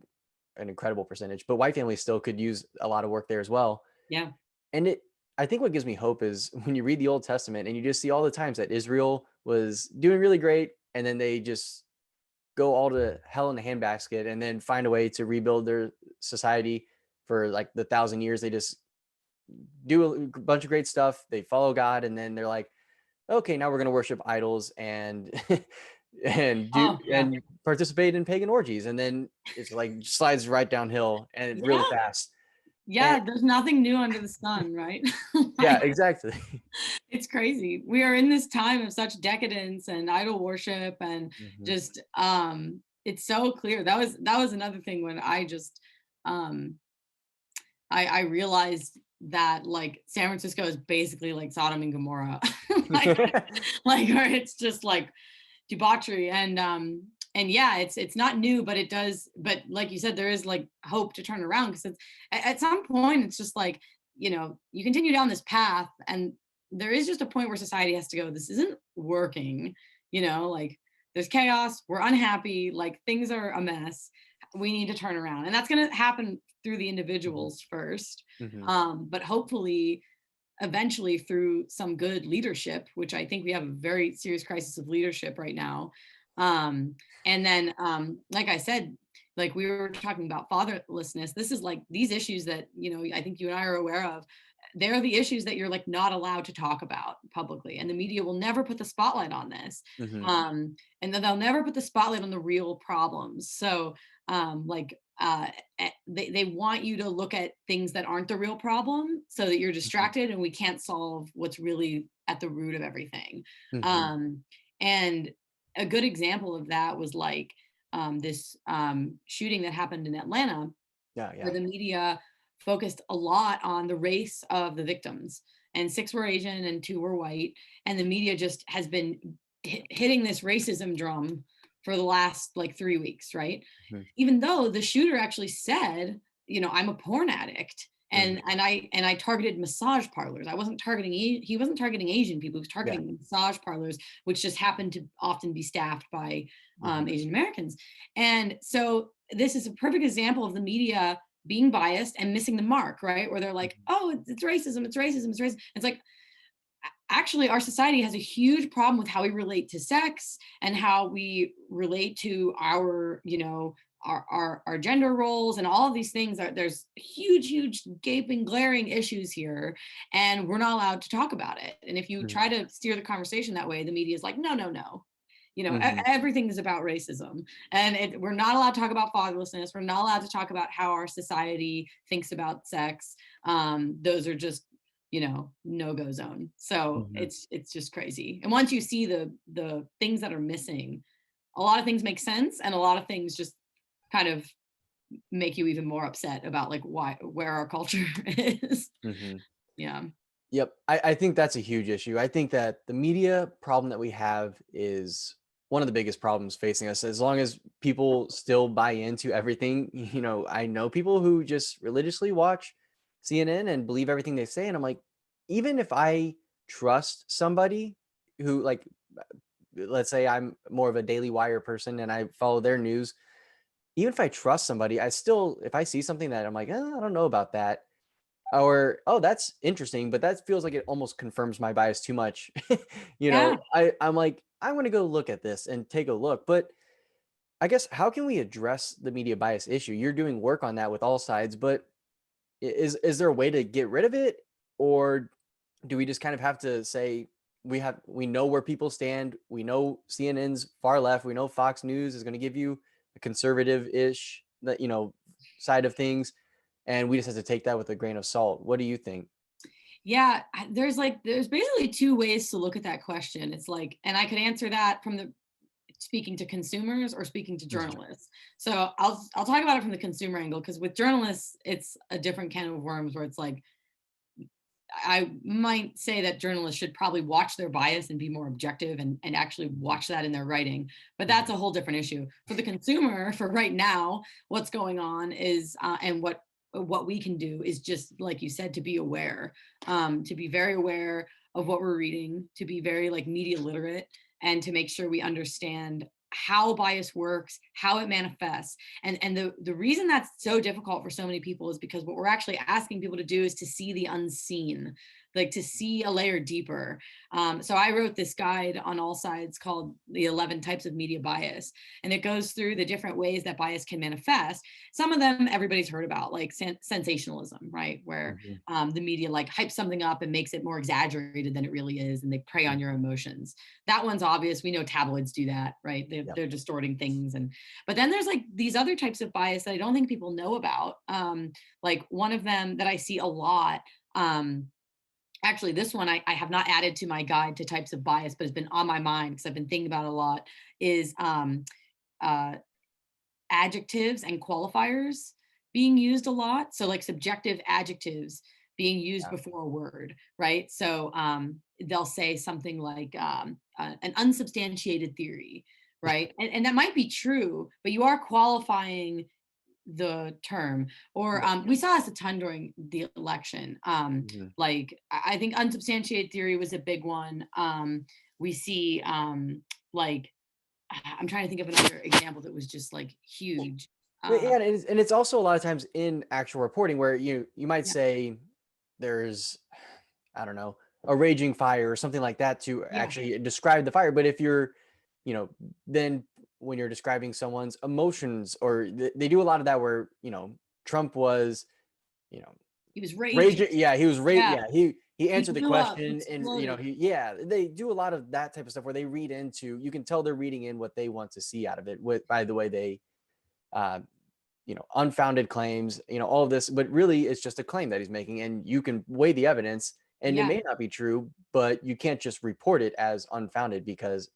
an incredible percentage, but white families still could use a lot of work there as well. Yeah. And I think what gives me hope is when you read the Old Testament and you just see all the times that Israel was doing really great, and then they just go all to hell in a handbasket and then find a way to rebuild their society for like the 1,000 years. They just do a bunch of great stuff. They follow God, and then they're like, okay, now we're going to worship idols and Oh, yeah. and participate in pagan orgies, and then it's like slides right downhill and really Yeah. fast. And Yeah. There's nothing new under the sun, right? yeah, Like, exactly. it's crazy. We are in this time of such decadence and idol worship and Mhm. just it's so clear. That was another thing when I just um I realized that like San Francisco is basically like Sodom and Gomorrah. like like where it's just like debauchery and yeah, it's not new, but it does, but like you said, there is like hope to turn around because it's at some point it's just like, you continue down this path and there is just a point where society has to go, this isn't working, like there's chaos, we're unhappy, like things are a mess, we need to turn around, and that's going to happen through the Mhm. individuals first, Mhm. but hopefully eventually through some good leadership, which I think we have a very serious crisis of leadership right now. And then, like I said, like we were talking about fatherlessness, this is like these issues that, I think you and I are aware of. They're the issues that you're like not allowed to talk about publicly. And the media will never put the spotlight on this. Mhm. And then they'll never put the spotlight on the real problems. So, they want you to look at things that aren't the real problem so that you're Mhm. distracted and we can't solve what's really at the root of everything. Mhm. And a good example of that was like this shooting that happened in Atlanta, Yeah, where yeah. the media focused a lot on the race of the victims, and six were Asian and two were white, and the media just has been hitting this racism drum for the last like 3 weeks, right? Mhm. Even though the shooter actually said, I'm a porn addict, and Mhm. I targeted massage parlors. I wasn't targeting he wasn't targeting Asian people, he was Yeah. targeting massage parlors, which just happened to often be staffed by Mhm. Asian Americans. And so this is a perfect example of the media being biased and missing the mark, right? Where they're like, Mhm. oh, it's racism, it's racism, it's racism. It's like, actually, our society has a huge problem with how we relate to sex and how we relate to our, our gender roles and all of these things. There's huge, gaping, glaring issues here, and we're not allowed to talk about it. And if you Mhm. try to steer the conversation that way, the media is like, no, no, no, Mhm. everything is about racism, and we're not allowed to talk about fatherlessness, we're not allowed to talk about how our society thinks about sex. Those are just, no-go zone. So Mhm. it's just crazy, and once you see the things that are missing, a lot of things make sense and a lot of things just kind of make you even more upset about like where our culture is. Mhm. Yeah. Yep. I think that's a huge issue. I think that the media problem that we have is one of the biggest problems facing us. As long as people still buy into everything, I know people who just religiously watch CNN and believe everything they say. And I'm like, even if I trust somebody who, like, let's say I'm more of a Daily Wire person and I follow their news, even if I trust somebody, I still, if I see something that I'm like, I don't know about that, or oh, that's interesting, but that feels like it almost confirms my bias too much. Yeah. I'm like, I want to go look at this and take a look. But I guess how can we address the media bias issue? You're doing work on that with all sides, but is there a way to get rid of it? Or do we just kind of have to say we know where people stand. We know CNN's far left. We know Fox News is going to give you a conservative-ish, side of things, and we just have to take that with a grain of salt. What do you think? Yeah, there's basically two ways to look at that question. It's like, and I could answer that from the speaking to consumers or speaking to journalists. So I'll talk about it from the consumer angle, because with journalists, it's a different can of worms where it's like, I might say that journalists should probably watch their bias and be more objective and actually watch that in their writing. But that's a whole different issue. For the consumer, for right now, what's going on is, and what we can do is just, like you said, to be aware, to be very aware of what we're reading, to be very like media literate, and to make sure we understand how bias works, how it manifests. And the reason that's so difficult for so many people is because what we're actually asking people to do is to see the unseen, like to see a layer deeper. So I wrote this guide on All Sides called The 11 Types of Media Bias, and it goes through the different ways that bias can manifest. Some of them everybody's heard about, like sensationalism, right? Where the media like hypes something up and makes it more exaggerated than it really is, and they prey on your emotions. That one's obvious. We know tabloids do that, right? They're distorting things. But then there's like these other types of bias that I don't think people know about. Like one of them that I see a lot, actually this one I have not added to my guide to types of bias, but it's been on my mind because I've been thinking about it a lot, is uh, adjectives and qualifiers being used a lot. So like subjective adjectives being used before a word, right? So they'll say something like an unsubstantiated theory, right? And that might be true, but you are qualifying the term. Or we saw this a ton during the election. Like I think unsubstantiated theory was a big one. We see like, I'm trying to think of another example that was just like huge. Yeah, and it's also a lot of times in actual reporting where you might Yeah, say there's, I don't know, a raging fire or something like that to yeah, actually describe the fire. But if you're, then when you're describing someone's emotions, or they do a lot of that where, Trump was, you know, he was raging. raging. Yeah, he was Yeah, yeah, he he answered the blew up, he question, and exploded. they do a lot of that type of stuff where they read into, you can tell they're reading in what they want to see out of it with, by the way they, uh, unfounded claims, all of this, but really it's just a claim that he's making, and you can weigh the evidence, and it Yeah, may not be true, but you can't just report it as unfounded because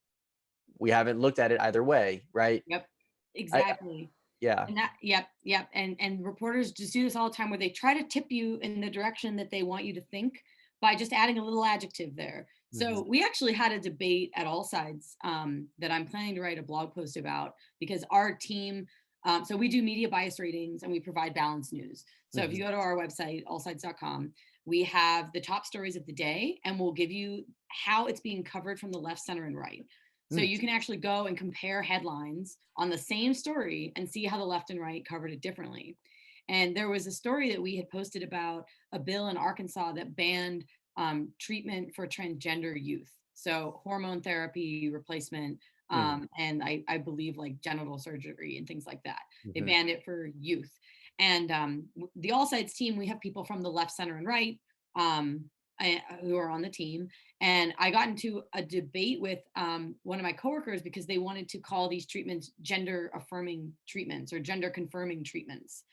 we haven't looked at it either way, right? yep, I exactly. Yeah. And that, yep. And reporters just do this all the time where they try to tip you in the direction that they want you to think by just adding a little adjective there. Mhm. So we actually had a debate at All Sides that I'm planning to write a blog post about, because our team, so we do media bias ratings and we provide balanced news. So if you Mhm. go to our website, allsides.com, we have the top stories of the day, and we'll give you how it's being covered from the left, center, and right. So Mm. you can actually go and compare headlines on the same story and see how the left and right covered it differently. And there was a story that we had posted about a bill in Arkansas that banned treatment for transgender youth. So hormone therapy replacement, Mhm. and I believe like genital surgery and things like that. They Mhm. banned it for youth. And the All Sides team, we have people from the left, center, and right, who are on the team. And I got into a debate with one of my coworkers because they wanted to call these treatments gender affirming treatments or gender confirming treatments.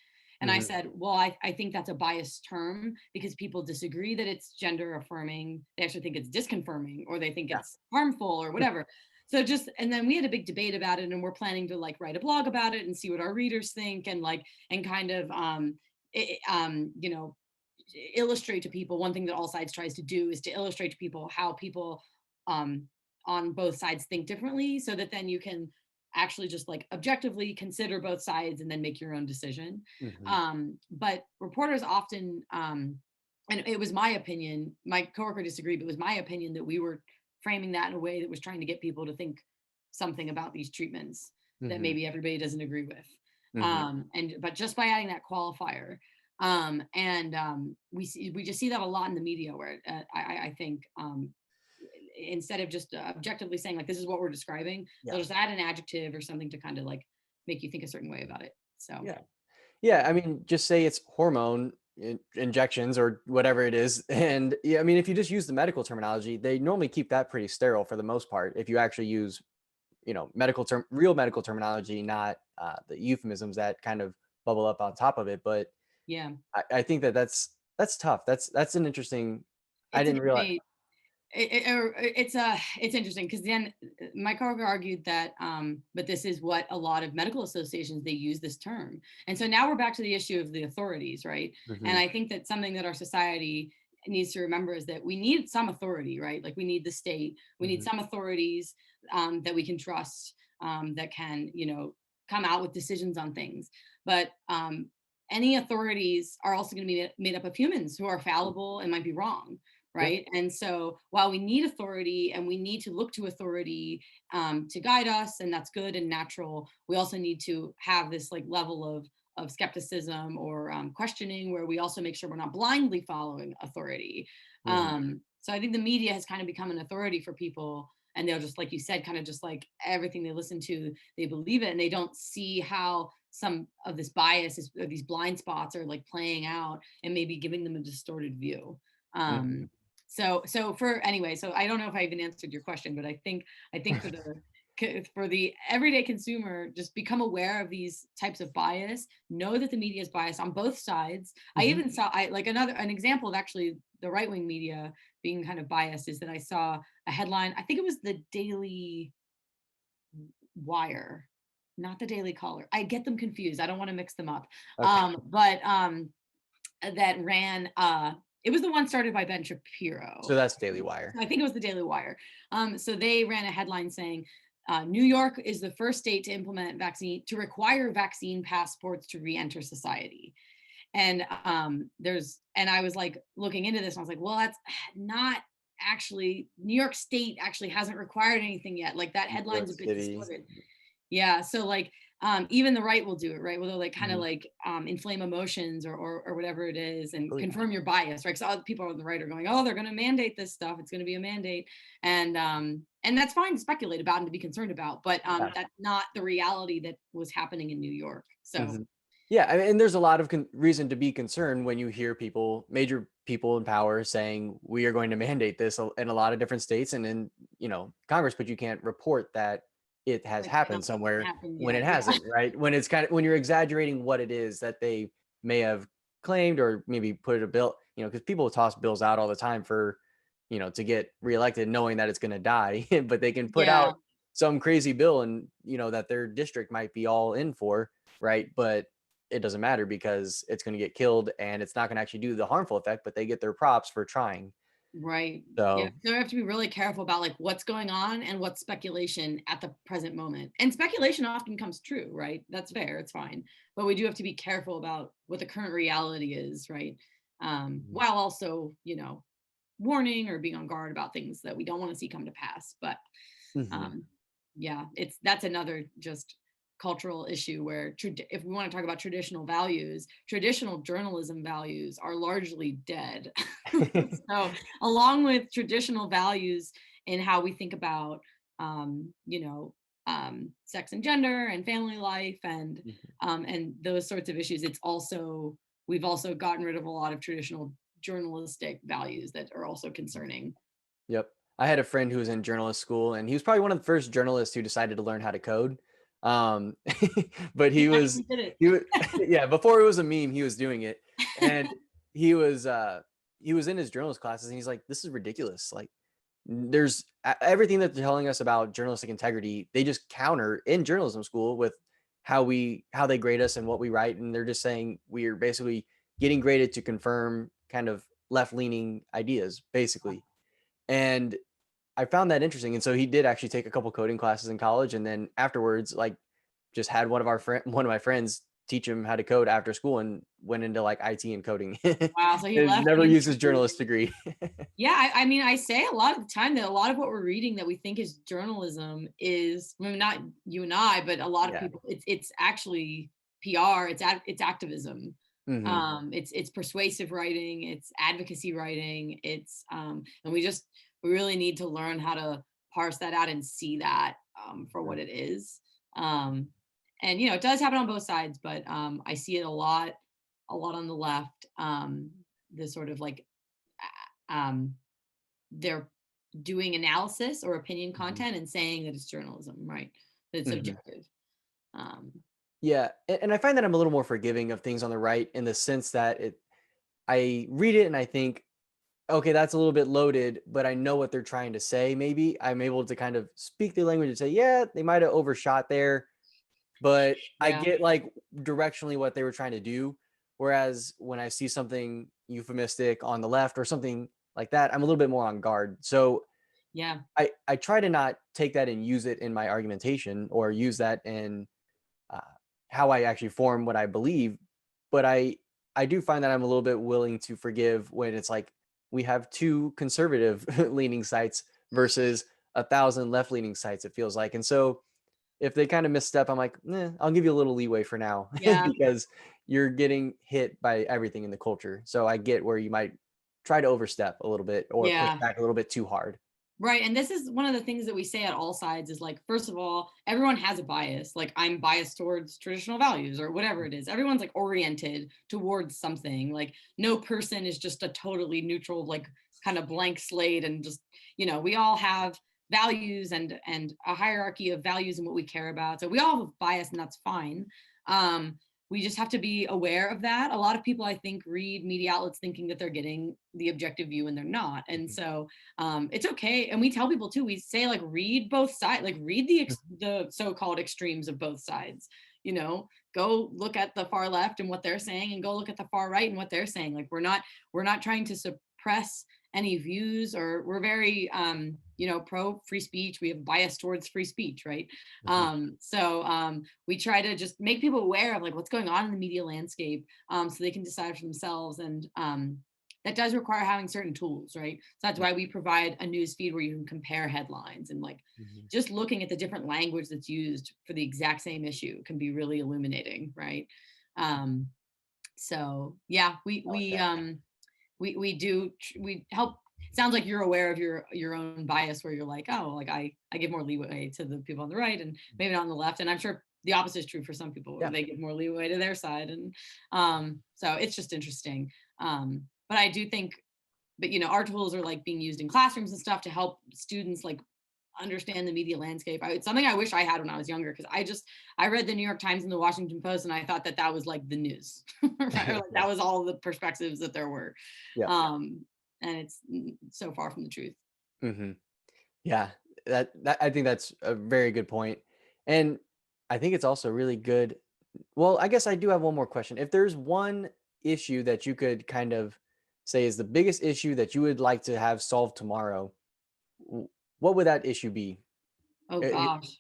And I Mhm. said, well, I think that's a biased term because people disagree that it's gender affirming. They actually think it's disconfirming, or they think Yeah. it's harmful or whatever. So just, and then we had a big debate about it, and we're planning to like write a blog about it and see what our readers think, and like, and kind of, you know, illustrate to people. One thing that All Sides tries to do is to illustrate to people how people um, on both sides think differently, so that then you can actually just like objectively consider both sides and then make your own decision. Mhm. But reporters often, and it was my opinion, my coworker disagreed, but it was my opinion that we were framing that in a way that was trying to get people to think something about these treatments that Mhm. maybe everybody doesn't agree with. Mhm. And but just by adding that qualifier, and we just see that a lot in the media where I think instead of just objectively saying like this is what we're describing, they'll Yeah. just add an adjective or something to kind of like make you think a certain way about it. So Yeah. Yeah, I mean, just say it's hormone. injections or whatever it is. And yeah, I mean, if you just use the medical terminology, they normally keep that pretty sterile for the most part. If you actually use, real medical terminology, not the euphemisms that kind of bubble up on top of it. But Yeah, I think that's tough. That's an interesting. I it's a didn't realize. debate. It's interesting because then my coworker argued that but this is what a lot of medical associations, they use this term, and so now we're back to the issue of the authorities, right? And Hmm. I think that something that our society needs to remember is that we need some authority, right? Like we need the state, we need Hmm. some authorities that we can trust, that can, come out with decisions on things, but any authorities are also going to be made up of humans who are fallible and might be wrong, Yeah. right? And so while we need authority and we need to look to authority to guide us, and that's good and natural, we also need to have this like level of skepticism or questioning, where we also make sure we're not blindly following authority. Hmm. So I think the media has kind of become an authority for people, and they'll just, like you said, kind of just like everything they listen to, they believe it, and they don't see how some of this bias is, or these blind spots are like playing out and maybe giving them a distorted view. Hmm. Um, so for anyway, so I don't know if I even answered your question, but I think for the everyday consumer, just become aware of these types of bias, know that the media is biased on both sides. I Hmm. even saw, I like an example of actually the right-wing media being kind of biased is that I saw a headline, I think it was the Daily Wire, not the Daily Caller. I get them confused. I don't want to mix them up. Okay. But that ran it was the one started by Ben So Shapiro. that's Daily Wire. I think it was the Daily Wire. So they ran a headline saying New York is the first state to implement vaccine to require vaccine passports to re-enter society. And I was like looking into this, and I was like, well, that's not actually, New York State actually hasn't required anything yet. Like that New headline's York a bit City. distorted. Yeah, so like even the right will do it, right? Where they'll like kind of Hmm. like inflame emotions or whatever it is, and Oh yeah. confirm your bias, right? Because other people on the right are going, oh, they're going to mandate this stuff. It's going to be a mandate, and that's fine to speculate about and to be concerned about, but Yeah. that's not the reality that was happening in New York. So Mhm. Yeah, I mean, and there's a lot of reason to be concerned when you hear major people in power saying we are going to mandate this in a lot of different states and in, Congress, but you can't report that it has like it happened hasn't somewhere happened when it yet. Yeah. hasn't, right? When it's when you're exaggerating what it is that they may have claimed or maybe put a bill, because people toss bills out all the time for, to get reelected knowing that it's going to die, but they can put Yeah. out some crazy bill and, that their district might be all in for, right? But it doesn't matter because it's going to get killed and it's not going to actually do the harmful effect, but they get their props for trying. Right. Yeah. So, So we have to be really careful about like what's going on and what's speculation at the present moment. And speculation often comes true, right? That's fair. It's fine. But we do have to be careful about what the current reality is, right? mhm, While also, warning or being on guard about things that we don't want to see come to pass. But mhm, um, yeah, that's another just cultural issue where if we want to talk about traditional values, traditional journalism values are largely dead. So along with traditional values in how we think about sex and gender and family life mhm. and those sorts of issues, we've also gotten rid of a lot of traditional journalistic values that are also concerning. Yep. I had a friend who was in journalist school and he was probably one of the first journalists who decided to learn how to code. Um, but He actually did it. he was, yeah, before it was a meme, he was doing it. And he was, uh, he was in his journalist classes and he's like, this is ridiculous. Like, there's everything that they're telling us about journalistic integrity, they just counter in journalism school with how they grade us and what we write. And they're just saying we're basically getting graded to confirm kind of left leaning ideas, basically. And I found that interesting. And so he did actually take a couple coding classes in college. And then afterwards, like just had one of my friends teach him how to code after school and went into like IT and coding. Wow, so he It left the never used his industry. journalist degree. Yeah, I mean, I say a lot of the time that a lot of what we're reading that we think is journalism is, I mean, not you and I, but a lot of Yeah. people, it's actually PR, it's activism. Hmm. It's persuasive writing, it's advocacy writing, and we really need to learn how to parse that out and see that for what it is. Um, and it does happen on both sides, but I see it a lot a lot on the left, the sort of like um, they're doing analysis or opinion Mhm. content and saying that it's journalism, right? That it's Mhm. objective. Um, Yeah, and I find that I'm a little more forgiving of things on the right in the sense that I read it and I think, okay, that's a little bit loaded, but I know what they're trying to say. Maybe I'm able to kind of speak the language and say, yeah, they might have overshot there, but I yeah, get like directionally what they were trying to do. Whereas when I see something euphemistic on the left or something like that, I'm a little bit more on guard. So yeah, I try to not take that and use it in my argumentation or use that in uh, how I actually form what I believe. But I do find that I'm a little bit willing to forgive when it's like we have two conservative leaning sites versus 1,000 left leaning sites. It feels like, and so if they kind of misstep, I'm like, I'll give you a little leeway for now yeah, because you're getting hit by everything in the culture. So I get where you might try to overstep a little bit or push yeah. back a little bit too hard. Right. And this is one of the things that we say at all sides is like, first of all, everyone has a bias. Like I'm biased towards traditional values or whatever it is. Everyone's like oriented towards something. Like no person is just a totally neutral, like kind of blank slate and just, we all have values and a hierarchy of values and what we care about. So we all have a bias and that's fine. We just have to be aware of that. A lot of people, I think, read media outlets thinking that they're getting the objective view and they're not. And Mhm. so it's okay, and we tell people too, we say like read both sides, like read the the so-called extremes of both sides, go look at the far left and what they're saying and go look at the far right and what they're saying. Like we're not trying to suppress any views, or we're very pro free speech. We have bias towards free speech, right? Mhm. We try to just make people aware of like what's going on in the media landscape, so they can decide for themselves. And that does require having certain tools, right? So that's Yeah. why we provide a news feed where you can compare headlines, and like Mhm. just looking at the different language that's used for the exact same issue can be really illuminating, right? Um, so yeah, I like that. we help. Sounds like you're aware of your own bias, where you're like, oh, like I give more leeway to the people on the right and maybe not on the left, and I'm sure the opposite is true for some people where Yeah. they give more leeway to their side. And so it's just interesting. But I do think, but our tools are like being used in classrooms and stuff to help students like understand the media landscape. It's something I wish I had when I was younger, because I read the New York Times and the Washington Post and I thought that that was like the news, right? Or like Yeah. that was all the perspectives that there were. Yeah. And it's so far from the truth. Hmm. Yeah, that I think that's a very good point, and I think it's also really good. Well, I guess I do have one more question. If there's one issue that you could kind of say is the biggest issue that you would like to have solved tomorrow, w- what would that issue be? Oh Uh, you- gosh.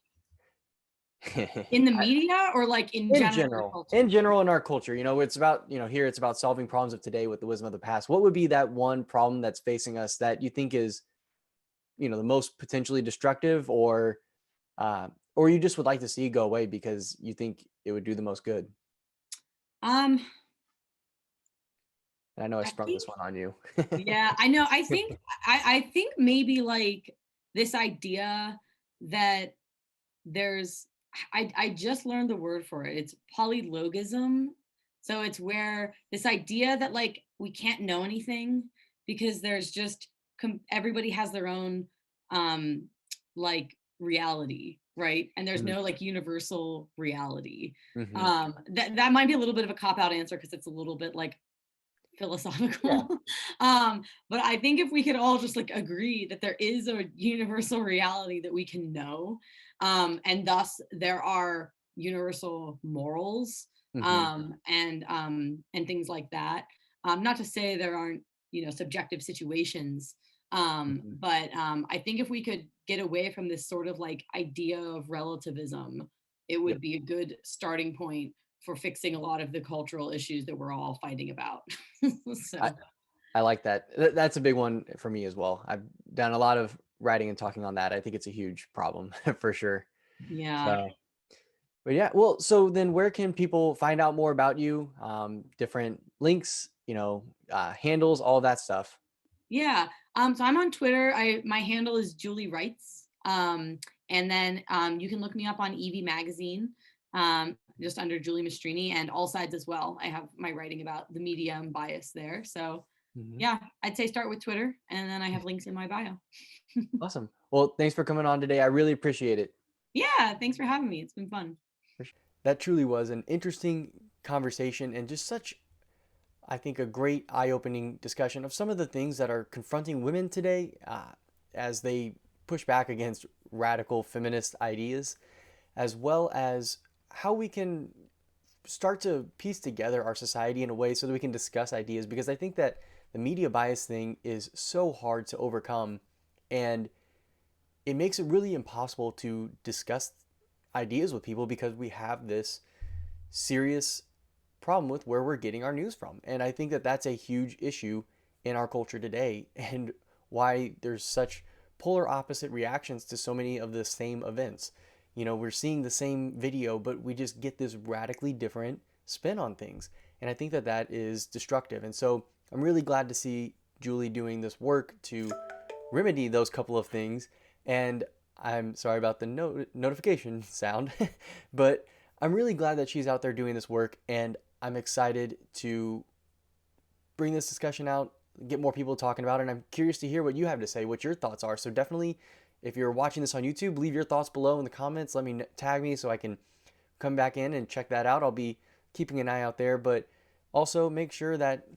In the media or like in general in in culture? general, in our culture, it's about here it's about solving problems of today with the wisdom of the past. What would be that one problem that's facing us that you think is the most potentially destructive, or you just would like to see go away because you think it would do the most good? Um, And I know I I sprung this think one on you. Yeah, I know. I think maybe like this idea that there's I just learned the word for it. It's polylogism. So it's where this idea that like we can't know anything because there's just everybody has their own um like reality, right? And there's Mhm, no like universal reality. mhm. That might be a little bit of a cop out answer because it's a little bit like Yeah, philosophical. But I think if we could all just like agree that there is a universal reality that we can know, and thus there are universal morals, mhm, and things like that. Not to say there aren't subjective situations, mhm. but I think if we could get away from this sort of like idea of relativism, it Yep. would be a good starting point for fixing a lot of the cultural issues that we're all fighting about. I So, I like that. That's a big one for me as well. I've done a lot of writing and talking on that. I think it's a huge problem for sure. yeah. So, but yeah, well, so then where can people find out more about you? Different links, handles, all that stuff. Yeah. So I'm on Twitter. My handle is Julie Writes. And then you can look me up on EV Magazine. just under Julie Mastrine, and All Sides as well. I have my writing about the media and bias there. So Mm-hmm. yeah, I'd say start with Twitter, and then I have links in my bio. Awesome. Well, thanks for coming on today. I really appreciate it. Yeah, thanks for having me. It's been fun. That truly was an interesting conversation and just such, I think, a great eye-opening discussion of some of the things that are confronting women today as they push back against radical feminist ideas, as well as how we can start to piece together our society in a way so that we can discuss ideas. Because I think that the media bias thing is so hard to overcome, and it makes it really impossible to discuss ideas with people because we have this serious problem with where we're getting our news from. And I think that that's a huge issue in our culture today, and why there's such polar opposite reactions to so many of the same events. You know, we're seeing the same video, but we just get this radically different spin on things. And I think that that is destructive. And so I'm really glad to see Julie doing this work to remedy those couple of things. And I'm sorry about the notification sound, but I'm really glad that she's out there doing this work, and I'm excited to bring this discussion out, get more people talking about it, and I'm curious to hear what you have to say, what your thoughts are. So definitely, if you're watching this on YouTube, leave your thoughts below in the comments. Let me tag me so I can come back in and check that out. I'll be keeping an eye out there, but also make sure that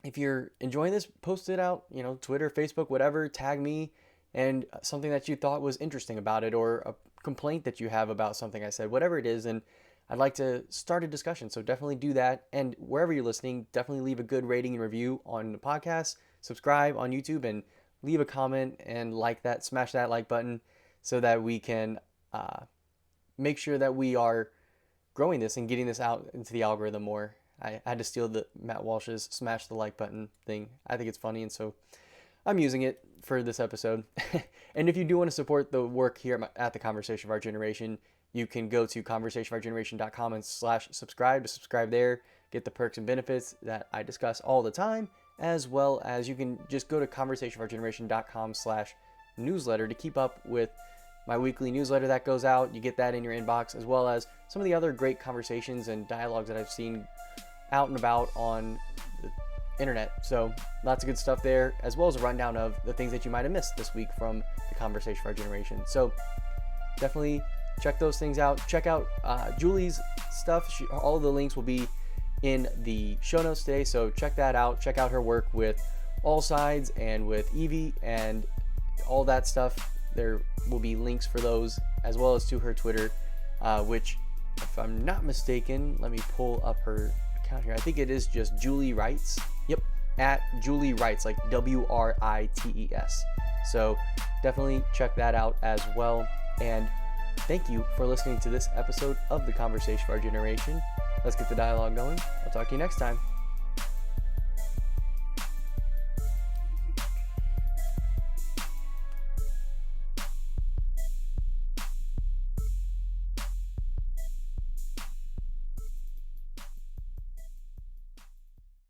if you're enjoying this, post it out, you know, Twitter, Facebook, whatever, tag me, and something that you thought was interesting about it, or a complaint that you have about something I said, whatever it is. And I'd like to start a discussion. So definitely do that. And wherever you're listening, definitely leave a good rating and review on the podcast, subscribe on YouTube, and leave a comment and like that, smash that like button so that we can make sure that we are growing this and getting this out into the algorithm more. I had to steal the Matt Walsh's smash the like button thing. I think it's funny, and so I'm using it for this episode. And if you do want to support the work here at the Conversation of Our Generation, you can go to conversationofourgeneration.com and /subscribe to subscribe there, get the perks and benefits that I discuss all the time, as well as you can just go to conversationofourgeneration.com/newsletter to keep up with my weekly newsletter that goes out. You get that in your inbox, as well as some of the other great conversations and dialogues that I've seen out and about on the internet. So lots of good stuff there, as well as a rundown of the things that you might have missed this week from the Conversation of Our Generation. So definitely check those things out. Check out Julie's stuff. All of the links will be in the show notes today, so check that out. Check out her work with All Sides and with Evie and all that stuff. There will be links for those, as well as to her Twitter, which, if I'm not mistaken, let me pull up her account here. I think it is just Julie Writes. Yep, at Julie Writes, like WRITES. So definitely check that out as well. And thank you for listening to this episode of the Conversation of Our Generation. Let's get the dialogue going. I'll talk to you next time.